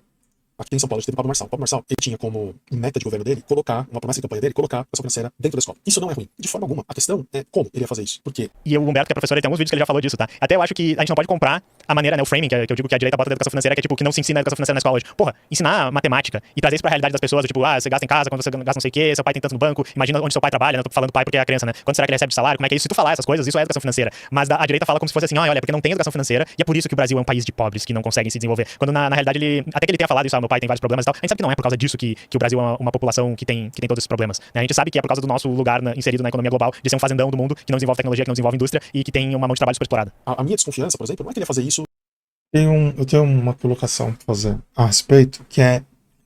Speaker 3: Aqui em São Paulo a gente teve o Pablo Marçal. O Pablo Marçal, ele tinha como meta de governo dele colocar, uma promessa de campanha dele, colocar a educação financeira dentro da escola. Isso não é ruim, de forma alguma. A questão é como ele ia fazer isso. Por quê?
Speaker 2: E o Humberto, que é professor, ele tem alguns vídeos que ele já falou disso, tá? Até eu acho que a gente não pode comprar a maneira, né, o framing, que eu digo que a direita bota da educação financeira, que é tipo, que não se ensina a educação financeira na escola hoje. Porra, ensinar matemática e trazer isso pra realidade das pessoas, tipo, você gasta em casa, quando você gasta não sei o quê, seu pai tem tanto no banco, imagina onde seu pai trabalha, né? Eu tô falando pai porque é a criança, né? Quando será que ele recebe de salário, como é que é isso? Se tu falar essas coisas, isso é educação financeira. Mas a direita fala como se fosse assim, olha, porque não tem educação financeira e é por isso que o Brasil é um país de pobres que não conseguem se desenvolver. Quando na realidade até que ele tenha falado isso, meu pai tem vários problemas e tal, a gente sabe que não é por causa disso que o Brasil é uma população que tem todos esses problemas, né? A gente sabe que é por causa do nosso lugar inserido na economia global, de ser um fazendão do mundo, que não desenvolve tecnologia, que não desenvolve indústria e que tem uma mão de trabalho super explorada.
Speaker 3: A minha desconfiança, por exemplo, não é que ele ia fazer isso.
Speaker 1: Eu tenho uma colocação para fazer a respeito, que é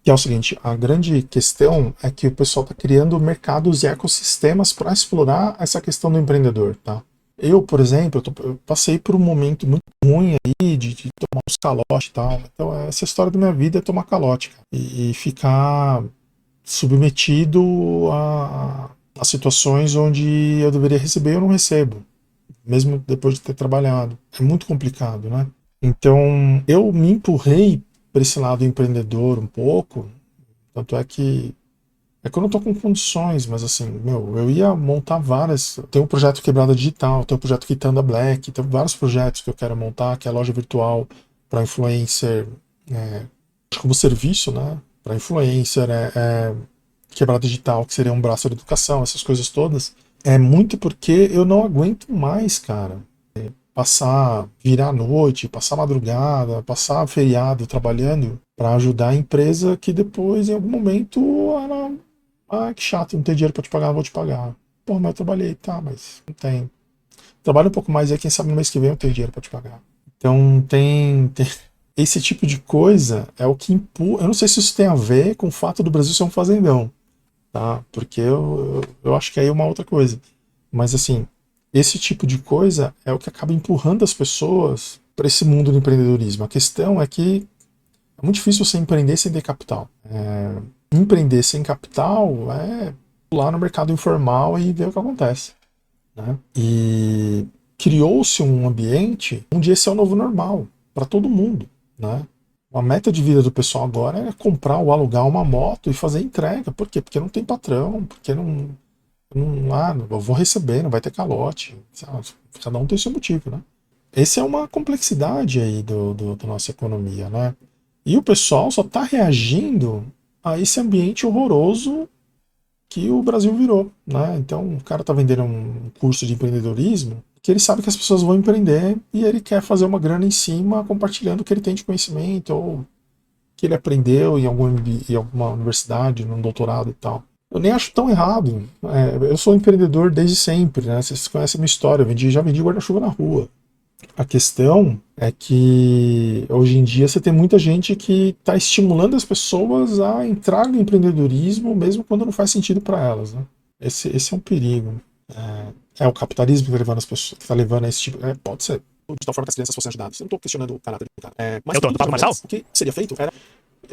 Speaker 1: o seguinte: a grande questão é que o pessoal está criando mercados e ecossistemas para explorar essa questão do empreendedor, tá? Eu, por exemplo, eu passei por um momento muito ruim aí de tomar uns calotes e tal. Então, essa história da minha vida é tomar calote, cara, e ficar submetido a situações onde eu deveria receber e eu não recebo, mesmo depois de ter trabalhado. É muito complicado, né? Então, eu me empurrei para esse lado empreendedor um pouco, tanto é que eu não tô com condições, mas assim, eu ia montar várias. Tem um projeto Quebrada Digital, tem um projeto Quitanda Black, tem vários projetos que eu quero montar, que é a loja virtual para influencer, como serviço, né? Para influencer, Quebrada Digital, que seria um braço da educação, essas coisas todas. É muito porque eu não aguento mais, cara. Virar noite, passar madrugada, passar feriado trabalhando para ajudar a empresa que depois, em algum momento, ela. Que chato, não tem dinheiro para te pagar, não vou te pagar. Pô, mas eu trabalhei, tá, mas não tem. Trabalha um pouco mais aí, quem sabe no mês que vem eu tenho dinheiro para te pagar. Então tem esse tipo de coisa é o que empurra. Eu não sei se isso tem a ver com o fato do Brasil ser um fazendão, tá? Porque eu acho que aí é uma outra coisa. Mas assim, esse tipo de coisa é o que acaba empurrando as pessoas para esse mundo do empreendedorismo. A questão é que é muito difícil você empreender sem ter capital. Empreender sem capital é pular no mercado informal e ver o que acontece, né? E criou-se um ambiente onde esse é o novo normal para todo mundo, né? A meta de vida do pessoal agora é comprar ou alugar uma moto e fazer entrega. Por quê? Porque não tem patrão, porque não eu vou receber, não vai ter calote. Cada um tem seu motivo, né? Essa é uma complexidade aí da nossa economia, né? E o pessoal só está reagindo a esse ambiente horroroso que o Brasil virou, né? Então o cara está vendendo um curso de empreendedorismo que ele sabe que as pessoas vão empreender e ele quer fazer uma grana em cima compartilhando o que ele tem de conhecimento ou que ele aprendeu em alguma universidade, num doutorado e tal. Eu nem acho tão errado. Eu sou empreendedor desde sempre, né? Vocês conhecem a minha história, já vendi guarda-chuva na rua. A questão é que hoje em dia você tem muita gente que está estimulando as pessoas a entrar no empreendedorismo, mesmo quando não faz sentido para elas, né? Esse é um perigo. É o capitalismo que está levando as pessoas, que está levando a esse tipo. Pode ser. De tal forma que as crianças fossem ajudadas. Eu não estou questionando o caráter do cara. Mas
Speaker 2: Marçal?
Speaker 3: O que seria feito era.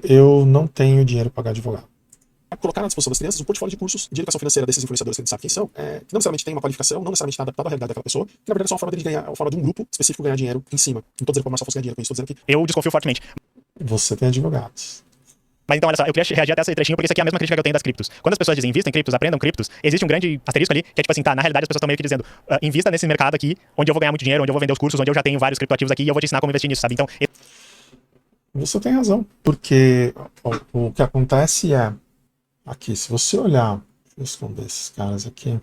Speaker 1: Eu não tenho dinheiro para pagar advogado.
Speaker 3: Colocar à disposição das crianças um portfólio de cursos de educação financeira desses influenciadores que a gente sabe quem são, que não necessariamente tem uma qualificação, não necessariamente está adaptado à realidade daquela pessoa, que na verdade é só uma forma de ganhar, uma forma de um grupo específico ganhar dinheiro em cima. Não estou dizendo que o Marçal fosse ganhar dinheiro com isso, estou dizendo que.
Speaker 2: Eu desconfio fortemente.
Speaker 1: Você tem advogados.
Speaker 2: Mas então, olha só, eu queria reagir até essa trechinho, porque isso aqui é a mesma crítica que eu tenho das criptos. Quando as pessoas dizem invista em criptos, aprendam criptos, existe um grande asterisco ali, que é tipo assim, na realidade as pessoas estão meio que dizendo, invista nesse mercado aqui, onde eu vou ganhar muito dinheiro, onde eu vou vender os cursos, onde eu já tenho vários criptoativos aqui e eu vou te ensinar como investir nisso, sabe? Então.
Speaker 1: Você tem razão, porque o que acontece é Aqui, se você olhar, deixa eu esconder esses caras aqui.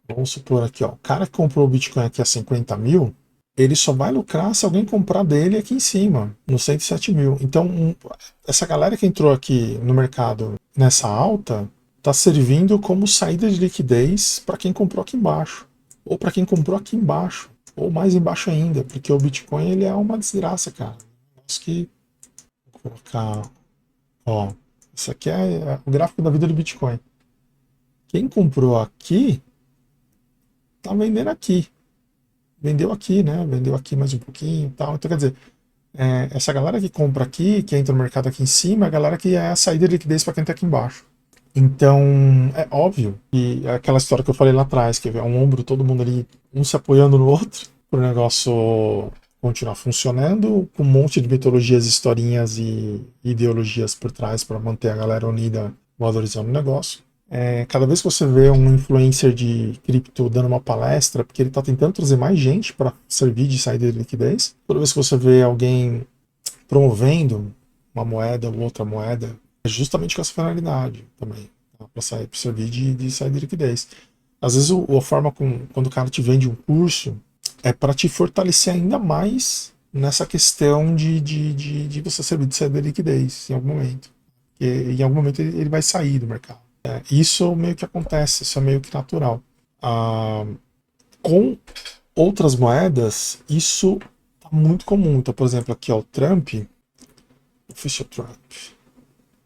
Speaker 1: Vamos supor aqui, ó, o cara que comprou o Bitcoin aqui a 50 mil, ele só vai lucrar se alguém comprar dele aqui em cima, no 107 mil. Então, essa galera que entrou aqui no mercado nessa alta, está servindo como saída de liquidez para quem comprou aqui embaixo, ou para quem comprou aqui embaixo, ou mais embaixo ainda, porque o Bitcoin ele é uma desgraça, cara. Acho que vou colocar, ó, isso aqui é o gráfico da vida do Bitcoin. Quem comprou aqui tá vendendo aqui. Vendeu aqui, né? Vendeu aqui mais um pouquinho e tal. Então, quer dizer, essa galera que compra aqui, que entra no mercado aqui em cima, é a galera que é a saída de liquidez para quem tá aqui embaixo. Então, é óbvio que é aquela história que eu falei lá atrás, que é um ombro, todo mundo ali, um se apoiando no outro, para o negócio continuar funcionando, com um monte de mitologias, historinhas e ideologias por trás para manter a galera unida, valorizando o negócio. Cada vez que você vê um influencer de cripto dando uma palestra, porque ele está tentando trazer mais gente para servir de saída de liquidez, toda vez que você vê alguém promovendo uma moeda ou outra moeda, é justamente com essa finalidade também, tá? Para servir de saída de liquidez. Às vezes a forma quando o cara te vende um curso é para te fortalecer ainda mais nessa questão de você servir de saída de liquidez em algum momento. E em algum momento ele vai sair do mercado. Isso meio que acontece, isso é meio que natural. Com outras moedas, isso tá muito comum. Então, por exemplo, aqui ó, o Trump, Official Trump,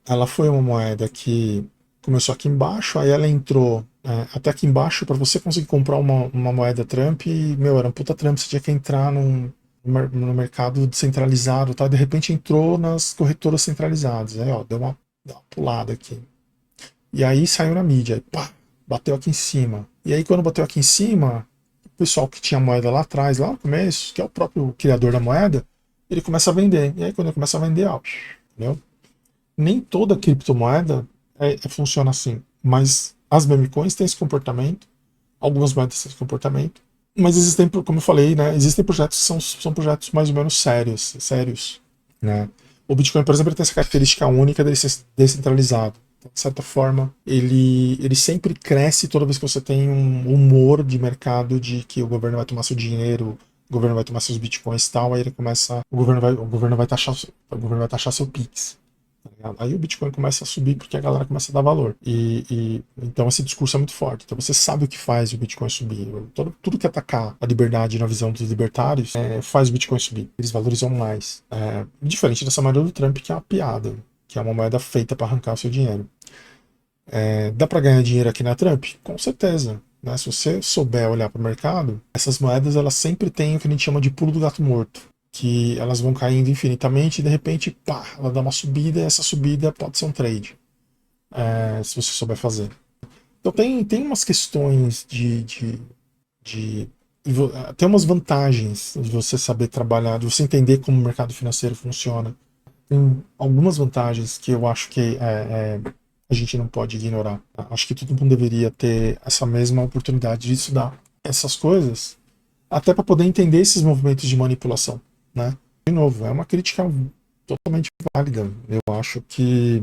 Speaker 1: ela foi uma moeda que começou aqui embaixo, aí ela entrou até aqui embaixo. Para você conseguir comprar uma moeda Trump, era um puta Trump, você tinha que entrar no mercado descentralizado, tá? De repente entrou nas corretoras centralizadas, aí ó, deu uma pulada aqui. E aí saiu na mídia, aí, pá, bateu aqui em cima. E aí quando bateu aqui em cima, o pessoal que tinha moeda lá atrás, lá no começo, que é o próprio criador da moeda, ele começa a vender. E aí quando ele começa a vender, ó, entendeu? Nem toda criptomoeda funciona assim, mas as meme coins têm esse comportamento, algumas moedas têm esse comportamento, mas existem, como eu falei, né, existem projetos que são projetos mais ou menos sérios, né? O Bitcoin, por exemplo, ele tem essa característica única dele ser descentralizado. De certa forma, ele sempre cresce toda vez que você tem um humor de mercado de que o governo vai tomar seu dinheiro, o governo vai tomar seus bitcoins e tal, aí ele começa, o governo vai taxar seu Pix. Tá, aí o Bitcoin começa a subir porque a galera começa a dar valor. Então esse discurso é muito forte. Então você sabe o que faz o Bitcoin subir. Tudo que atacar a liberdade na visão dos libertários faz o Bitcoin subir. Eles valorizam mais. Diferente dessa moeda do Trump, que é uma piada, que é uma moeda feita para arrancar o seu dinheiro. Dá para ganhar dinheiro aqui na Trump? Com certeza. Né? Se você souber olhar para o mercado, essas moedas elas sempre têm o que a gente chama de pulo do gato morto, que elas vão caindo infinitamente e de repente, pá, ela dá uma subida, e essa subida pode ser um trade, se você souber fazer. Então tem umas questões tem umas vantagens de você saber trabalhar, de você entender como o mercado financeiro funciona. Tem algumas vantagens que eu acho que a gente não pode ignorar. Acho que todo mundo deveria ter essa mesma oportunidade de estudar essas coisas, até para poder entender esses movimentos de manipulação, né? De novo, é uma crítica totalmente válida. Eu acho que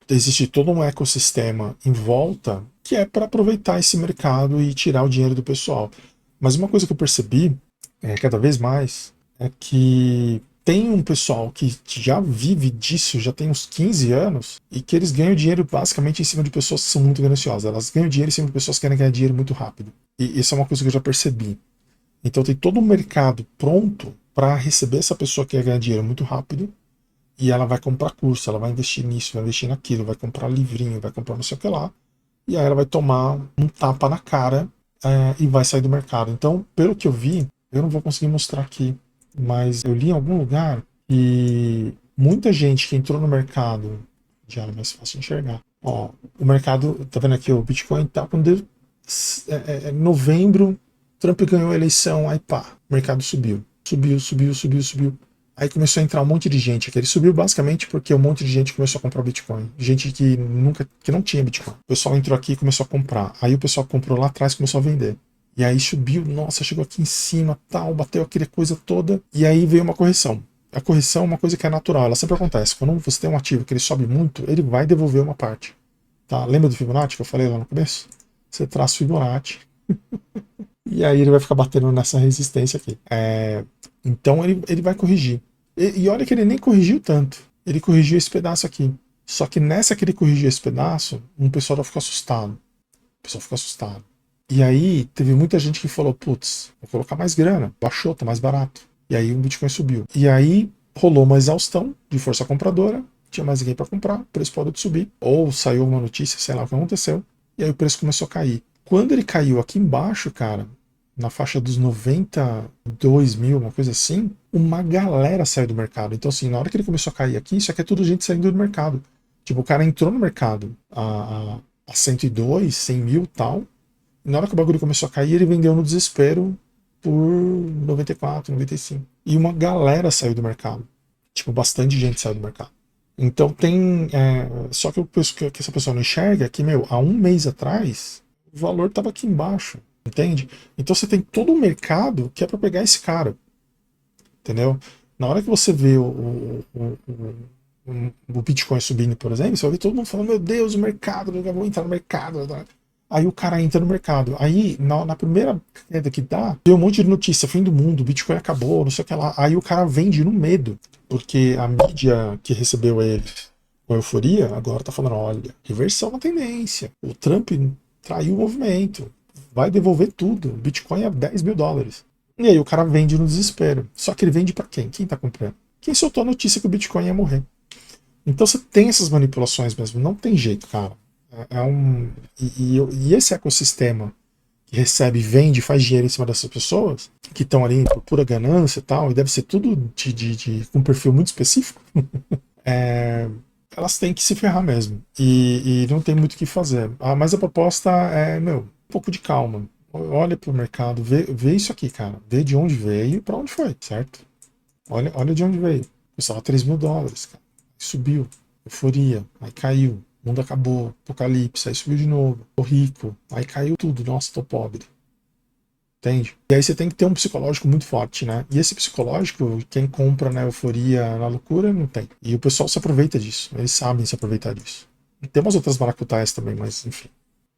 Speaker 1: existe todo um ecossistema em volta que é para aproveitar esse mercado e tirar o dinheiro do pessoal. Mas uma coisa que eu percebi cada vez mais é que tem um pessoal que já vive disso, já tem uns 15 anos, e que eles ganham dinheiro basicamente em cima de pessoas que são muito gananciosas. Elas ganham dinheiro em cima de pessoas que querem ganhar dinheiro muito rápido. E isso é uma coisa que eu já percebi. Então tem todo um mercado pronto para receber essa pessoa que quer ganhar dinheiro muito rápido, e ela vai comprar curso, ela vai investir nisso, vai investir naquilo, vai comprar livrinho, vai comprar não sei o que lá, e aí ela vai tomar um tapa na cara e vai sair do mercado. Então, pelo que eu vi, eu não vou conseguir mostrar aqui, mas eu li em algum lugar que muita gente que entrou no mercado, já é mais fácil enxergar. Ó, o mercado, tá vendo aqui o Bitcoin, tá? Quando deu novembro, Trump ganhou a eleição, aí pá, o mercado subiu. Subiu. Aí começou a entrar um monte de gente aqui. Ele subiu basicamente porque um monte de gente começou a comprar Bitcoin. Gente que não tinha Bitcoin. O pessoal entrou aqui e começou a comprar. Aí o pessoal comprou lá atrás e começou a vender. E aí subiu, nossa, chegou aqui em cima, tal, bateu aquela coisa toda. E aí veio uma correção. A correção é uma coisa que é natural, ela sempre acontece. Quando você tem um ativo que ele sobe muito, ele vai devolver uma parte. tá? Lembra do Fibonacci que eu falei lá no começo? Você traça o Fibonacci. E aí ele vai ficar batendo nessa resistência aqui. Então ele vai corrigir. E olha que ele nem corrigiu tanto. Ele corrigiu esse pedaço aqui. Só que nessa que ele corrigiu esse pedaço, um pessoal ficou assustado. O pessoal ficou assustado. E aí teve muita gente que falou, putz, vou colocar mais grana. Baixou, tá mais barato. E aí o Bitcoin subiu. E aí rolou uma exaustão de força compradora. Tinha mais ninguém para comprar. O preço parou de subir. Ou saiu uma notícia, sei lá o que aconteceu. E aí o preço começou a cair. Quando ele caiu aqui embaixo, cara, na faixa dos 92 mil, uma coisa assim, uma galera saiu do mercado. Então, assim, na hora que ele começou a cair aqui, isso aqui é tudo gente saindo do mercado. Tipo, o cara entrou no mercado a 102, 100 mil e tal, e na hora que o bagulho começou a cair, ele vendeu no desespero por 94, 95. E uma galera saiu do mercado. Tipo, bastante gente saiu do mercado. Então tem... só que que essa pessoa não enxerga é que, meu, há um mês atrás, o valor estava aqui embaixo. Entende? Então você tem todo um mercado que é para pegar esse cara. Entendeu? Na hora que você vê o Bitcoin subindo, por exemplo, você vai ver todo mundo falando, meu Deus, o mercado, eu vou entrar no mercado. Aí o cara entra no mercado. Aí, na primeira queda que dá, deu um monte de notícia, fim do mundo, o Bitcoin acabou, não sei o que lá. Aí o cara vende no medo. Porque a mídia que recebeu ele com euforia, agora tá falando, olha, reversão na tendência. O Trump traiu o movimento. Vai devolver tudo. O Bitcoin é 10 mil dólares. E aí o cara vende no desespero. Só que ele vende para quem? Quem tá comprando? Quem soltou a notícia que o Bitcoin ia morrer. Então você tem essas manipulações mesmo. Não tem jeito, cara. E esse ecossistema que recebe, vende, faz dinheiro em cima dessas pessoas, que estão ali por pura ganância e tal, e deve ser tudo com um perfil muito específico, elas têm que se ferrar mesmo. E não tem muito o que fazer. Mas a proposta é, um pouco de calma. Olha pro mercado, vê isso aqui, cara. Vê de onde veio e pra onde foi, certo? Olha de onde veio. Custava 3 mil dólares, cara. Subiu. Euforia. Aí caiu. O mundo acabou. Apocalipse. Aí subiu de novo. Tô rico. Aí caiu tudo. Nossa, tô pobre. Entende? E aí você tem que ter um psicológico muito forte, né? E esse psicológico, quem compra na euforia, na loucura, não tem. E o pessoal se aproveita disso. Eles sabem se aproveitar disso. E tem umas outras maracutaias também, mas enfim.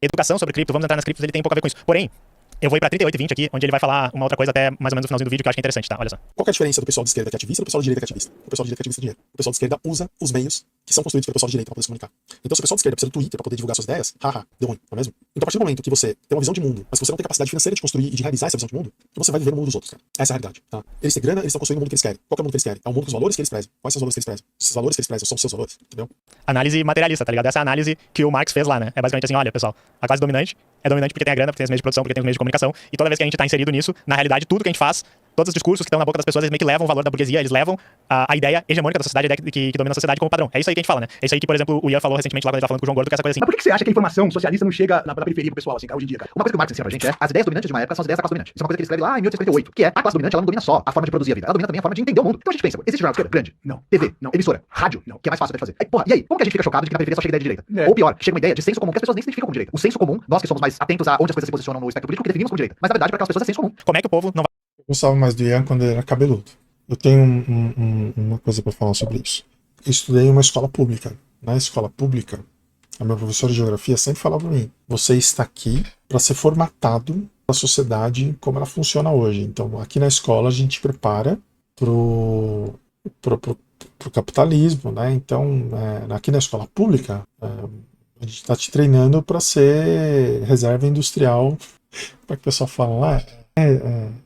Speaker 2: Educação sobre cripto, vamos entrar nas criptos, ele tem um pouco a ver com isso. Porém, eu vou ir pra 38,20 aqui, onde ele vai falar uma outra coisa até mais ou menos no finalzinho do vídeo que eu acho que é interessante, tá? Olha só.
Speaker 3: Qual que é a diferença do pessoal de esquerda que é ativista e do pessoal de direita que é ativista? O pessoal de direita que é ativista dinheiro. O pessoal de esquerda usa os meios que são construídos pelo pessoal de direita para poder se comunicar. Então, se o pessoal de esquerda precisa do Twitter para poder divulgar suas ideias, haha, deu ruim, não é mesmo? Então, a partir do momento que você tem uma visão de mundo, mas que você não tem capacidade financeira de construir e de realizar essa visão de mundo, você vai viver no mundo dos outros, cara. Essa é a realidade, tá? Eles têm grana, eles estão construindo o mundo que eles querem. Qual que é o mundo que eles querem? É um mundo com os valores que eles prezam. Quais são os valores que eles prezam? Esses valores que eles prezam são os seus valores, entendeu?
Speaker 2: Análise materialista, tá ligado? Essa é a análise que o Marx fez lá, né? É basicamente assim, olha, pessoal, a classe dominante é dominante porque tem a grana, porque tem os meios de produção, porque tem os meios de comunicação, e toda vez que a gente tá inserido nisso, na realidade, tudo que a gente faz, todos os discursos que estão na boca das pessoas, eles meio que levam o valor da burguesia, eles levam a ideia hegemônica da sociedade, a ideia que domina a sociedade como padrão. É isso aí que a gente fala, né? É isso aí que, por exemplo, o Ian falou recentemente lá quando ele tava falando com o João Gordo, que é essa coisa assim.
Speaker 4: Mas por que você acha que a informação socialista não chega na periferia pro pessoal, assim, cara, hoje em dia, cara? Uma coisa que o Marx ensina pra gente é as ideias dominantes de uma época são as ideias da classe dominante. Isso é uma coisa que ele escreve lá em 1858, que é a classe dominante, ela não domina só a forma de produzir a vida, ela domina também a forma de entender o mundo. Então a gente pensa, existe jornal de esquerda? Grande? Não. TV? Não. Emissora? Rádio? Não. Que é mais fácil de fazer. Aí, porra, e aí? Como que a gente fica chocado de que na periferia só chega ideia de direita? Ou pior, chega uma ideia de senso comum que as pessoas nem se identificam como direita. O senso comum, nós que somos mais atentos a onde as coisas se posicionam no espectro político, que definimos como direita. Mas na verdade, para aquelas pessoas é senso comum.
Speaker 2: Como é que o povo não vai...
Speaker 1: Eu gostava mais do Ian quando ele era cabeludo. Eu tenho uma coisa para falar sobre isso. Eu estudei em uma escola pública. Na escola pública, a minha professora de geografia sempre falava para mim: você está aqui para ser formatado para a sociedade como ela funciona hoje. Então, aqui na escola a gente prepara pro capitalismo, né? Então, aqui na escola pública, a gente está te treinando para ser reserva industrial. Como é que o pessoal fala lá?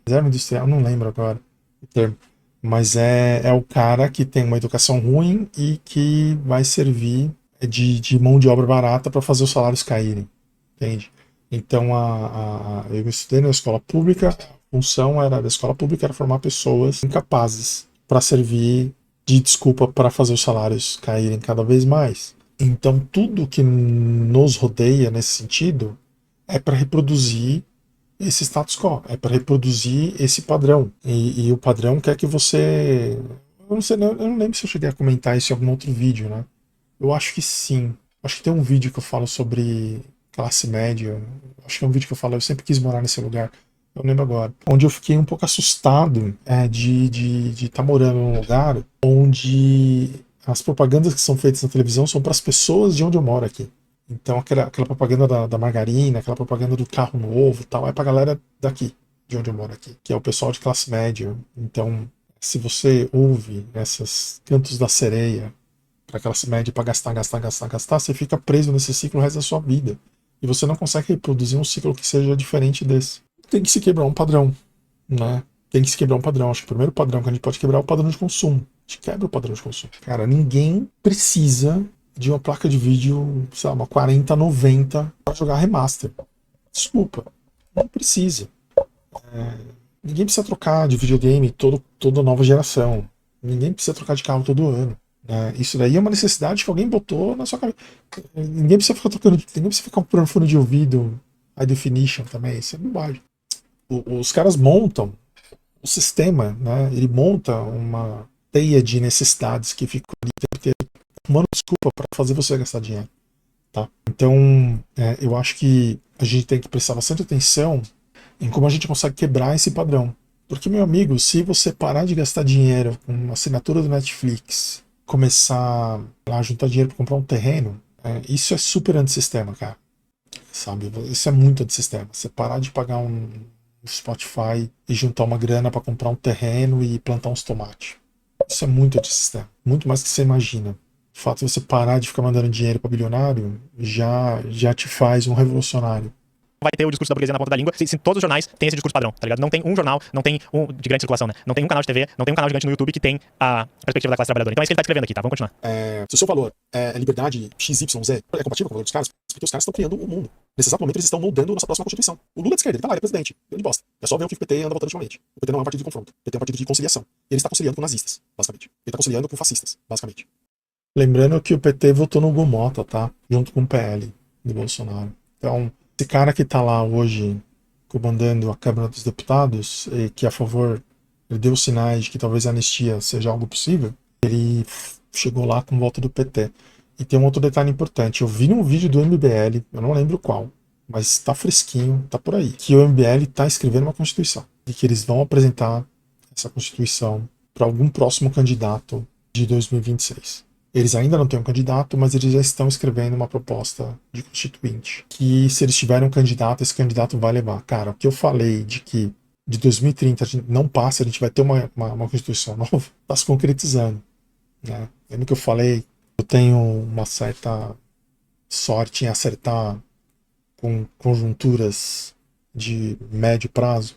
Speaker 1: Reserva industrial, não lembro agora o termo. Mas é o cara que tem uma educação ruim e que vai servir de mão de obra barata para fazer os salários caírem. Entende? Então, eu estudei na escola pública, a função da escola pública era formar pessoas incapazes para servir de desculpa para fazer os salários caírem cada vez mais. Então, tudo que nos rodeia nesse sentido é para reproduzir esse status quo, é para reproduzir esse padrão. E o padrão quer que você... eu não lembro se eu cheguei a comentar isso em algum outro vídeo, né? Eu acho que sim. Acho que tem um vídeo que eu falo sobre classe média. Acho que é um vídeo que eu falo, eu sempre quis morar nesse lugar. Eu não lembro agora. Onde eu fiquei um pouco assustado de estar morando num lugar onde as propagandas que são feitas na televisão são para as pessoas de onde eu moro aqui. Então aquela propaganda da margarina, aquela propaganda do carro novo e tal, é pra galera daqui, de onde eu moro aqui, que é o pessoal de classe média. Então, se você ouve esses cantos da sereia pra classe média pra gastar, você fica preso nesse ciclo o resto da sua vida. E você não consegue reproduzir um ciclo que seja diferente desse. Tem que se quebrar um padrão, né? Tem que se quebrar um padrão. Acho que o primeiro padrão que a gente pode quebrar é o padrão de consumo. A gente quebra o padrão de consumo. Cara, ninguém precisa de uma placa de vídeo, sei lá, uma 4090 para jogar remaster. Desculpa, não precisa. Ninguém precisa trocar de videogame toda nova geração. Ninguém precisa trocar de carro todo ano. Isso daí é uma necessidade que alguém botou na sua cabeça. Ninguém precisa ficar trocando, ninguém precisa ficar comprando fone de ouvido, high definition também, isso é bobagem. Os caras montam o sistema, né? Ele monta uma teia de necessidades que fica ali o tempo inteiro arrumando desculpa para fazer você gastar dinheiro, tá? Então, eu acho que a gente tem que prestar bastante atenção em como a gente consegue quebrar esse padrão. Porque, meu amigo, se você parar de gastar dinheiro com uma assinatura do Netflix, começar a juntar dinheiro para comprar um terreno, isso é super antissistema, cara. Sabe? Isso é muito antissistema. Você parar de pagar um Spotify e juntar uma grana para comprar um terreno e plantar uns tomates. Isso é muito antissistema. Muito mais do que você imagina. O fato de você parar de ficar mandando dinheiro para bilionário já te faz um revolucionário.
Speaker 2: Vai ter o discurso da burguesia na ponta da língua, se todos os jornais têm esse discurso padrão, tá ligado? Não tem um jornal, não tem um de grande circulação, né? Não tem um canal de TV, não tem um canal gigante no YouTube que tem a perspectiva da classe trabalhadora. Então é isso que ele tá escrevendo aqui, tá? Vamos continuar.
Speaker 3: Se o seu valor é liberdade XYZ, é compatível com o valor dos caras, porque os caras estão criando o mundo. Nesse exato momento eles estão moldando nossa próxima Constituição. O Lula é de esquerda, ele tá lá, ele é presidente, ele bosta. É só ver o que o PT anda votando ultimamente. O PT não é um partido de confronto, o PT é um partido de conciliação. E ele está conciliando com nazistas, basicamente. Ele está conciliando com fascistas, basicamente.
Speaker 1: Lembrando que o PT votou no Gumota, tá? Junto com o PL do Bolsonaro. Então, esse cara que tá lá hoje comandando a Câmara dos Deputados, e que a favor, ele deu sinais de que talvez a anistia seja algo possível, ele chegou lá com o voto do PT. E tem um outro detalhe importante, eu vi num vídeo do MBL, eu não lembro qual, mas tá fresquinho, tá por aí, que o MBL tá escrevendo uma Constituição, e que eles vão apresentar essa Constituição para algum próximo candidato de 2026. Eles ainda não têm um candidato, mas eles já estão escrevendo uma proposta de constituinte. Que se eles tiverem um candidato, esse candidato vai levar. Cara, o que eu falei de que de 2030 a gente não passa, a gente vai ter uma Constituição nova, está se concretizando. Né? Lembra que eu falei? Eu tenho uma certa sorte em acertar com conjunturas de médio prazo.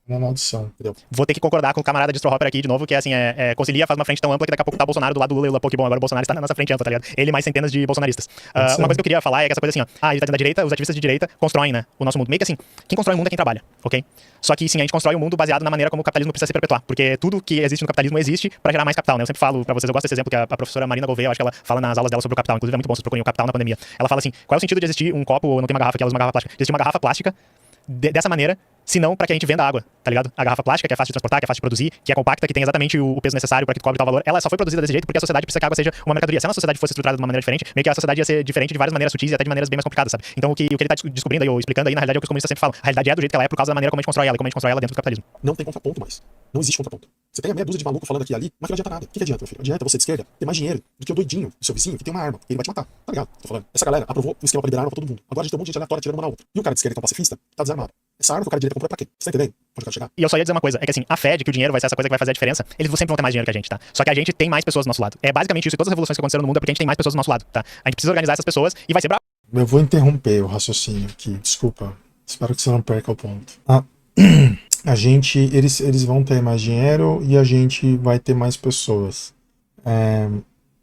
Speaker 1: Uma maldição, entendeu?
Speaker 2: Vou ter que concordar com o camarada de Hopper aqui de novo, que é assim, concilia, faz uma frente tão ampla que daqui a pouco tá o Bolsonaro do lado do Lula, pô, que bom, agora o Bolsonaro está na nossa frente ampla, tá ligado? Ele mais centenas de bolsonaristas. Uma coisa que eu queria falar é que essa coisa assim, ele tá dizendo da direita, os ativistas de direita constroem, né, o nosso mundo. Meio que assim, quem constrói o mundo é quem trabalha, ok? Só que sim, a gente constrói o mundo baseado na maneira como o capitalismo precisa se perpetuar, porque tudo que existe no capitalismo existe pra gerar mais capital, né? Eu sempre falo pra vocês, eu gosto desse exemplo que a professora Marina Gouveia, eu acho que ela fala nas aulas dela sobre o capital, inclusive é muito bom, vocês procurem o capital na pandemia. Ela fala assim, qual é o sentido de existir um copo ou não tem uma garrafa que ela usa uma garrafa plástica? De existir uma garrafa plástica dessa maneira, se não para que a gente venda água, tá ligado? A garrafa plástica, que é fácil de transportar, que é fácil de produzir, que é compacta, que tem exatamente o peso necessário para que tu cobre tal valor, ela só foi produzida desse jeito porque a sociedade precisa que a água seja uma mercadoria. Se a nossa sociedade fosse estruturada de uma maneira diferente, meio que a sociedade ia ser diferente de várias maneiras sutis e até de maneiras bem mais complicadas, sabe? Então o que ele tá descobrindo aí, ou explicando aí, na realidade é o que os comunistas sempre falam. A realidade é do jeito que ela é por causa da maneira como a gente constrói ela e como a gente constrói ela dentro do capitalismo.
Speaker 3: Não tem contraponto mais. Não existe contraponto. Você tem a meia dúzia de maluco falando aqui e ali, mas que não adianta nada. O que adianta, meu filho? Adianta você de esquerda ter mais dinheiro do que o doidinho do seu vizinho que tem uma arma e ele vai te matar, tá ligado? Tô falando. Essa galera aprovou o esquema pra liberar arma pra todo mundo. Agora a gente tem um monte de gente aleatória tirando uma na outra. E o cara de esquerda que é um pacifista tá desarmado. Essa arma que o cara de direita comprou pra quê? Você tá entendendo? Onde eu quero chegar?
Speaker 2: E eu só ia dizer uma coisa, é que assim, a fé de que o dinheiro vai ser essa coisa que vai fazer a diferença, eles sempre vão ter mais dinheiro que a gente, tá? Só que a gente tem mais pessoas do nosso lado. É basicamente isso, e todas as revoluções que aconteceram no mundo é porque a gente tem mais pessoas do nosso lado, tá? A gente precisa organizar essas pessoas e vai ser bravo.
Speaker 1: Eu vou interromper o raciocínio aqui, desculpa. Espero que você não perca o ponto. Eles vão ter mais dinheiro e a gente vai ter mais pessoas.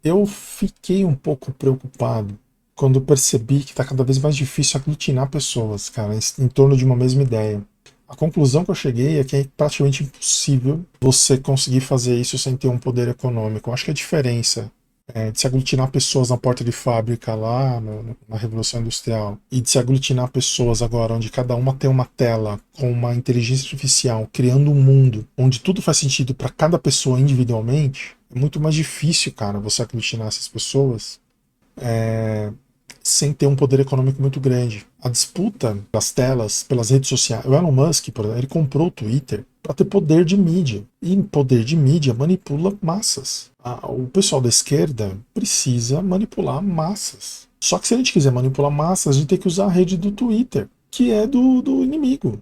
Speaker 1: Eu fiquei um pouco preocupado quando percebi que está cada vez mais difícil aglutinar pessoas, cara, em torno de uma mesma ideia. A conclusão que eu cheguei é que é praticamente impossível você conseguir fazer isso sem ter um poder econômico. Eu acho que a diferença de se aglutinar pessoas na porta de fábrica lá na Revolução Industrial e de se aglutinar pessoas agora onde cada uma tem uma tela com uma inteligência artificial criando um mundo onde tudo faz sentido para cada pessoa individualmente, é muito mais difícil, cara, você aglutinar essas pessoas. sem ter um poder econômico muito grande. A disputa das telas pelas redes sociais. O Elon Musk, por exemplo, ele comprou o Twitter para ter poder de mídia. E poder de mídia manipula massas. O pessoal da esquerda precisa manipular massas. Só que se a gente quiser manipular massas, a gente tem que usar a rede do Twitter, que é do inimigo.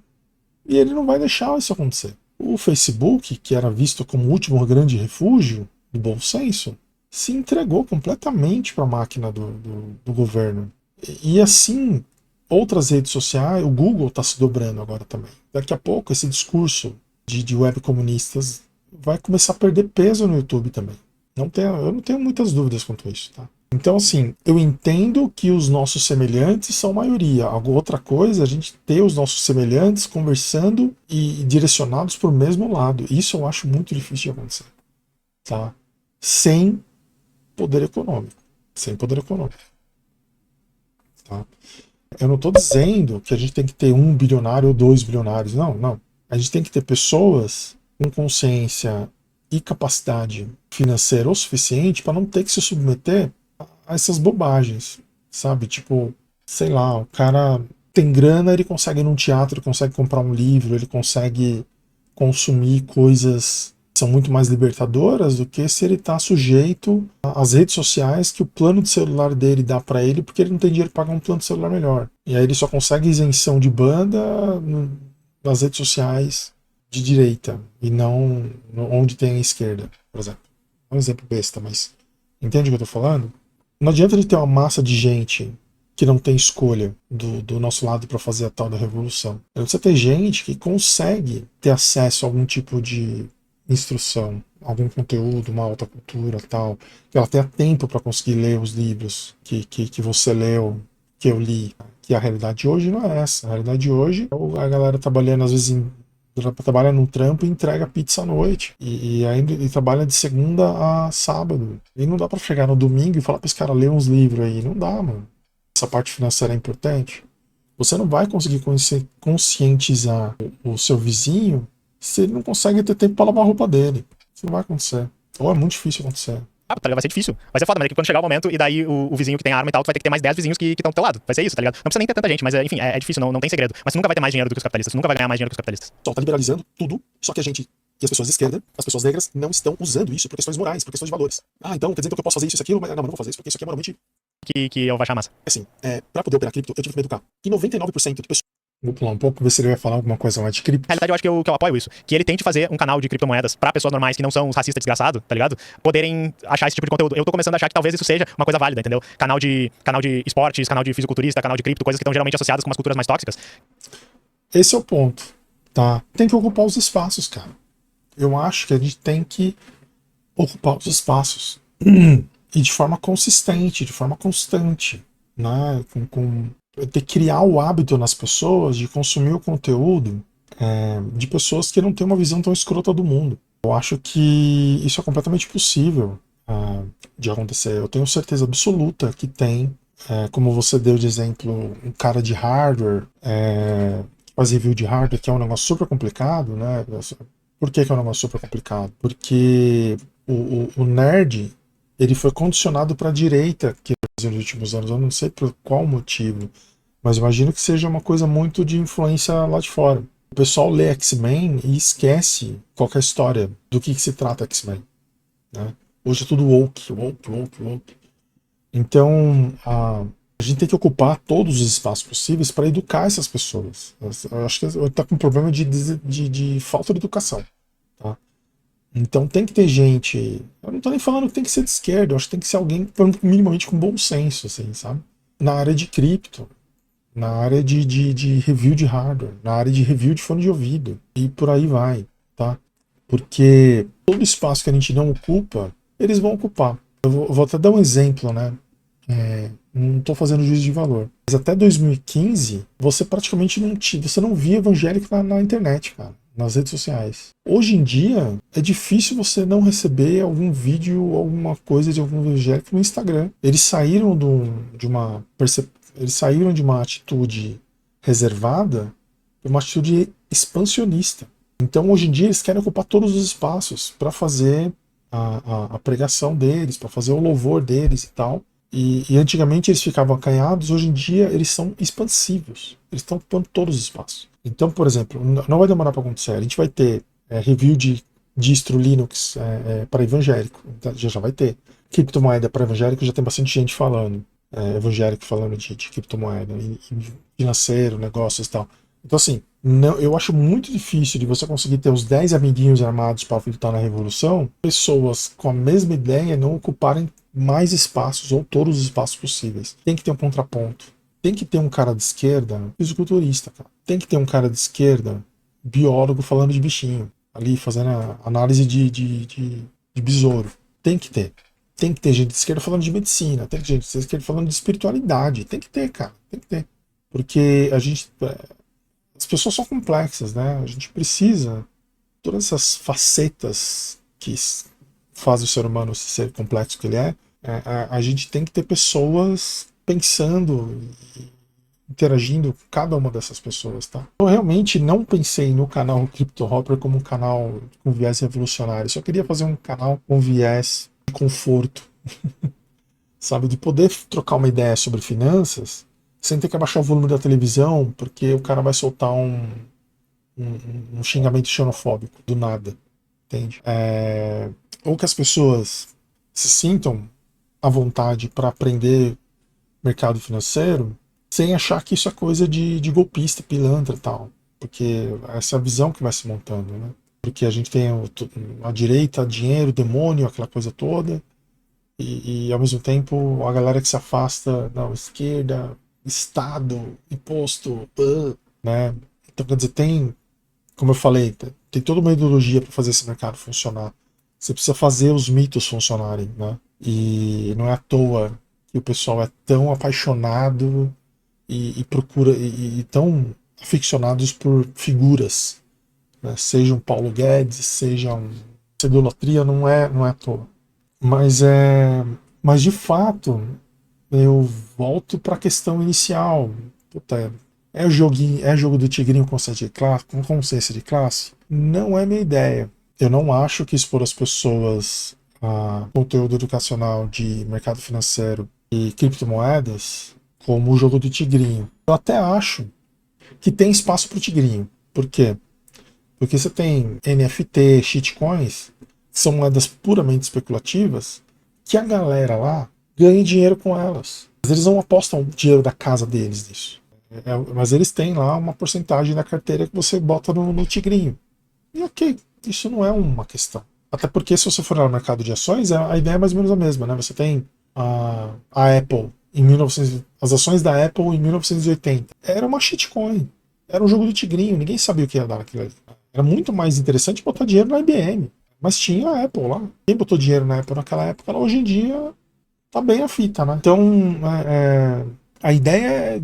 Speaker 1: E ele não vai deixar isso acontecer. O Facebook, que era visto como o último grande refúgio do bom senso, se entregou completamente para a máquina do governo. E assim, outras redes sociais, o Google está se dobrando agora também. Daqui a pouco, esse discurso de web comunistas vai começar a perder peso no YouTube também. Eu não tenho muitas dúvidas quanto a isso, tá? Então, assim, eu entendo que os nossos semelhantes são maioria. Outra coisa é a gente ter os nossos semelhantes conversando e direcionados para o mesmo lado. Isso eu acho muito difícil de acontecer, tá? Sem poder econômico. Sem poder econômico. Tá? Eu não estou dizendo que a gente tem que ter 1 bilionário ou 2 bilionários. Não, não. A gente tem que ter pessoas com consciência e capacidade financeira o suficiente para não ter que se submeter a essas bobagens, sabe? Tipo, sei lá, o cara tem grana, ele consegue ir num teatro, ele consegue comprar um livro, ele consegue consumir coisas que são muito mais libertadoras do que se ele está sujeito às redes sociais que o plano de celular dele dá para ele porque ele não tem dinheiro para pagar um plano de celular melhor. E aí ele só consegue isenção de banda nas redes sociais de direita e não onde tem a esquerda, por exemplo. É um exemplo besta, mas entende o que eu tô falando? Não adianta ele ter uma massa de gente que não tem escolha do nosso lado para fazer a tal da revolução. Você tem gente que consegue ter acesso a algum tipo de instrução, algum conteúdo, uma alta cultura, tal, que ela tenha tempo para conseguir ler os livros que você leu, que eu li. Que a realidade de hoje não é essa. A realidade de hoje é a galera trabalhando às vezes trabalha num trampo e entrega pizza à noite. E ainda trabalha de segunda a sábado. E não dá pra chegar no domingo e falar pra esse cara ler uns livros aí. Não dá, mano. Essa parte financeira é importante. Você não vai conseguir conscientizar o seu vizinho se ele não consegue ter tempo pra lavar a roupa dele. Isso não vai acontecer. Ou é muito difícil acontecer.
Speaker 2: Tá ligado? Vai ser difícil. Vai ser foda, mas é que quando chegar o momento e daí o vizinho que tem arma e tal, tu vai ter que ter mais 10 vizinhos que estão do teu lado. Vai ser isso, tá ligado? Não precisa nem ter tanta gente, mas enfim, é difícil, não tem segredo. Mas tu nunca vai ter mais dinheiro do que os capitalistas, tu nunca vai ganhar mais dinheiro que os capitalistas.
Speaker 3: Só tá liberalizando tudo, só que a gente e as pessoas de esquerda, as pessoas negras, não estão usando isso por questões morais, por questões de valores. Então quer dizer que eu posso fazer isso e aquilo, mas não vou fazer isso porque isso aqui é moralmente...
Speaker 2: Que eu vou achar massa.
Speaker 3: Assim, pra poder operar cripto, eu tive que me educar. E 99% de pessoas...
Speaker 1: Vou pular um pouco, ver se ele vai falar alguma coisa lá de cripto.
Speaker 2: Na realidade, eu acho que eu apoio isso. Que ele tente fazer um canal de criptomoedas pra pessoas normais que não são os racistas desgraçados, tá ligado? Poderem achar esse tipo de conteúdo. Eu tô começando a achar que talvez isso seja uma coisa válida, entendeu? Canal de esportes, canal de fisiculturista, canal de cripto, coisas que estão geralmente associadas com umas culturas mais tóxicas.
Speaker 1: Esse é o ponto, tá? Tem que ocupar os espaços, cara. Eu acho que a gente tem que ocupar os espaços. E de forma consistente, de forma constante, né? Ter que criar o hábito nas pessoas de consumir o conteúdo de pessoas que não têm uma visão tão escrota do mundo. Eu acho que isso é completamente possível de acontecer. Eu tenho certeza absoluta que tem, como você deu de exemplo, um cara de hardware, que faz review de hardware, que é um negócio super complicado, né? Por que é um negócio super complicado? Porque o nerd, ele foi condicionado para a direita que nos últimos anos. Eu não sei por qual motivo, mas imagino que seja uma coisa muito de influência lá de fora. O pessoal lê X-Men e esquece qualquer história do que se trata X-Men, né? Hoje é tudo woke. Então, a gente tem que ocupar todos os espaços possíveis para educar essas pessoas. Eu acho que está com um problema de falta de educação, tá? Então tem que ter gente... Eu não estou nem falando que tem que ser de esquerda, eu acho que tem que ser alguém minimamente com bom senso, assim, sabe? Na área de cripto, na área de review de hardware, na área de review de fone de ouvido, e por aí vai, tá? Porque todo espaço que a gente não ocupa, eles vão ocupar. Eu vou até dar um exemplo, né? Não estou fazendo juízo de valor, mas até 2015 você praticamente você não via evangélico na internet, cara, nas redes sociais. Hoje em dia é difícil você não receber algum vídeo, alguma coisa de algum evangélico no Instagram. Eles saíram de uma atitude reservada para uma atitude expansionista. Então hoje em dia eles querem ocupar todos os espaços para fazer a pregação deles, para fazer o louvor deles e tal. E antigamente eles ficavam acanhados, hoje em dia eles são expansivos. Eles estão ocupando todos os espaços. Então, por exemplo, não vai demorar para acontecer. A gente vai ter review de distro Linux para evangélico. Então, já vai ter. Criptomoeda para evangélico já tem bastante gente falando. Evangélico falando de criptomoeda. E financeiro, negócios e tal. Então, assim, eu acho muito difícil de você conseguir ter os 10 amiguinhos armados para lutar na revolução, pessoas com a mesma ideia não ocuparem mais espaços ou todos os espaços possíveis. Tem que ter um contraponto. Tem que ter um cara de esquerda, fisiculturista, cara. Tem que ter um cara de esquerda, biólogo falando de bichinho, ali fazendo a análise de besouro. Tem que ter. Tem que ter gente de esquerda falando de medicina, tem que ter gente de esquerda falando de espiritualidade. Tem que ter, cara. Tem que ter. Porque as pessoas são complexas, né? A gente precisa todas essas facetas que fazem o ser humano ser complexo que ele é. A gente tem que ter pessoas pensando e interagindo com cada uma dessas pessoas, tá? Eu realmente não pensei no canal Crypto Hopper como um canal com viés revolucionário. Só queria fazer um canal com viés de conforto, sabe? De poder trocar uma ideia sobre finanças sem ter que abaixar o volume da televisão, porque o cara vai soltar um xingamento xenofóbico do nada, entende? Ou que as pessoas se sintam à vontade para aprender mercado financeiro sem achar que isso é coisa de golpista, pilantra e tal, porque essa é a visão que vai se montando, né? Porque a gente tem a direita, dinheiro, demônio, aquela coisa toda, e ao mesmo tempo a galera que se afasta, não, esquerda, Estado, imposto, né? Então, quer dizer, como eu falei, tem toda uma ideologia para fazer esse mercado funcionar. Você precisa fazer os mitos funcionarem, né? E não é à toa que o pessoal é tão apaixonado e procura, e tão aficionados por figuras, né? Seja um Paulo Guedes, seja essa idolatria, não é à toa. Mas de fato, eu volto para a questão inicial. Puta, é jogo do tigrinho com consciência de classe? Não é minha ideia. Eu não acho que expor as pessoas a conteúdo educacional de mercado financeiro e criptomoedas como o jogo do tigrinho. Eu até acho que tem espaço para o tigrinho. Por quê? Porque você tem NFT, shitcoins, que são moedas puramente especulativas, que a galera lá ganha dinheiro com elas. Mas eles não apostam o dinheiro da casa deles nisso. Mas eles têm lá uma porcentagem da carteira que você bota no tigrinho. E ok, isso não é uma questão. Até porque se você for no mercado de ações, a ideia é mais ou menos a mesma, né? Você tem a Apple as ações da Apple em 1980. Era uma shitcoin. Era um jogo do tigrinho, ninguém sabia o que ia dar naquilo ali. Era muito mais interessante botar dinheiro na IBM. Mas tinha a Apple lá. Quem botou dinheiro na Apple naquela época, hoje em dia tá bem a fita, né? Então, a ideia é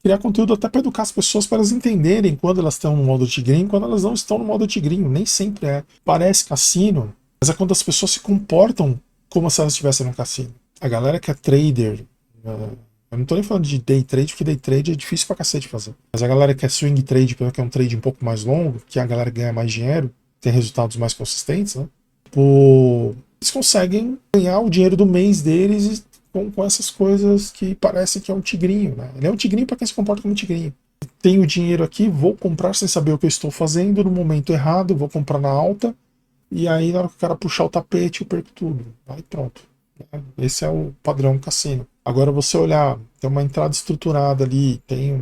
Speaker 1: criar conteúdo até para educar as pessoas, para elas entenderem quando elas estão no modo tigrinho e quando elas não estão no modo tigrinho. Nem sempre é. Parece cassino, mas é quando as pessoas se comportam como se elas estivessem no cassino. A galera que é trader, eu não tô nem falando de day trade, porque day trade é difícil pra cacete fazer. Mas a galera que é swing trade, que é um trade um pouco mais longo, que a galera ganha mais dinheiro, tem resultados mais consistentes, né? Eles conseguem ganhar o dinheiro do mês deles com essas coisas que parecem que é um tigrinho, né? Ele é um tigrinho para quem se comporta como um tigrinho. Tenho dinheiro aqui, vou comprar sem saber o que eu estou fazendo no momento errado, vou comprar na alta, e aí na hora que o cara puxar o tapete eu perco tudo. Aí pronto. Esse é o padrão cassino. Agora você olhar, tem uma entrada estruturada ali, aí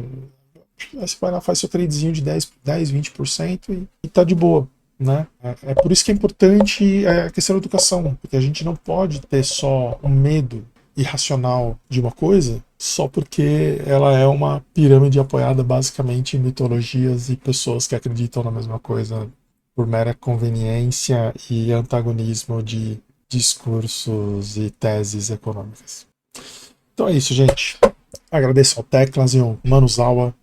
Speaker 1: você vai lá, faz seu tradezinho de 10, 20% e tá de boa. Né? É por isso que é importante a questão da educação, porque a gente não pode ter só um medo irracional de uma coisa só porque ela é uma pirâmide apoiada basicamente em mitologias e pessoas que acreditam na mesma coisa por mera conveniência e antagonismo de discursos e teses econômicas. Então é isso, gente. Agradeço ao Teclas e ao Manuzawa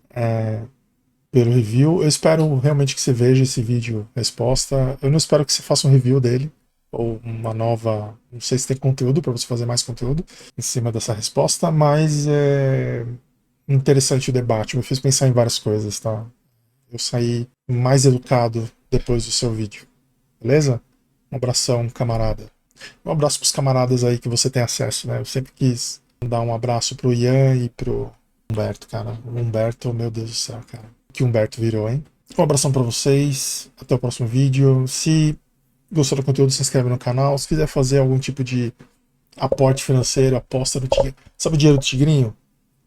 Speaker 1: pelo review. Eu espero realmente que você veja esse vídeo resposta. Eu não espero que você faça um review dele ou uma nova, não sei se tem conteúdo para você fazer mais conteúdo em cima dessa resposta, mas é interessante o debate, me fez pensar em várias coisas, tá? Eu saí mais educado depois do seu vídeo, beleza? Um abração, camarada. Um abraço pros camaradas aí que você tem acesso, né? Eu sempre quis Dar um abraço pro Ian e pro Humberto, cara. O Humberto, meu Deus do céu, cara. Que Humberto virou, hein? Um abração pra vocês. Até o próximo vídeo. Se gostou do conteúdo, se inscreve no canal. Se quiser fazer algum tipo de aporte financeiro, aposta no Tigrinho. Sabe o dinheiro do Tigrinho?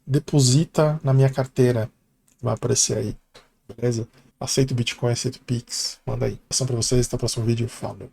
Speaker 1: Deposita na minha carteira. Vai aparecer aí. Beleza? Aceito Bitcoin, aceito Pix. Manda aí. Um abração pra vocês. Até o próximo vídeo. Falou.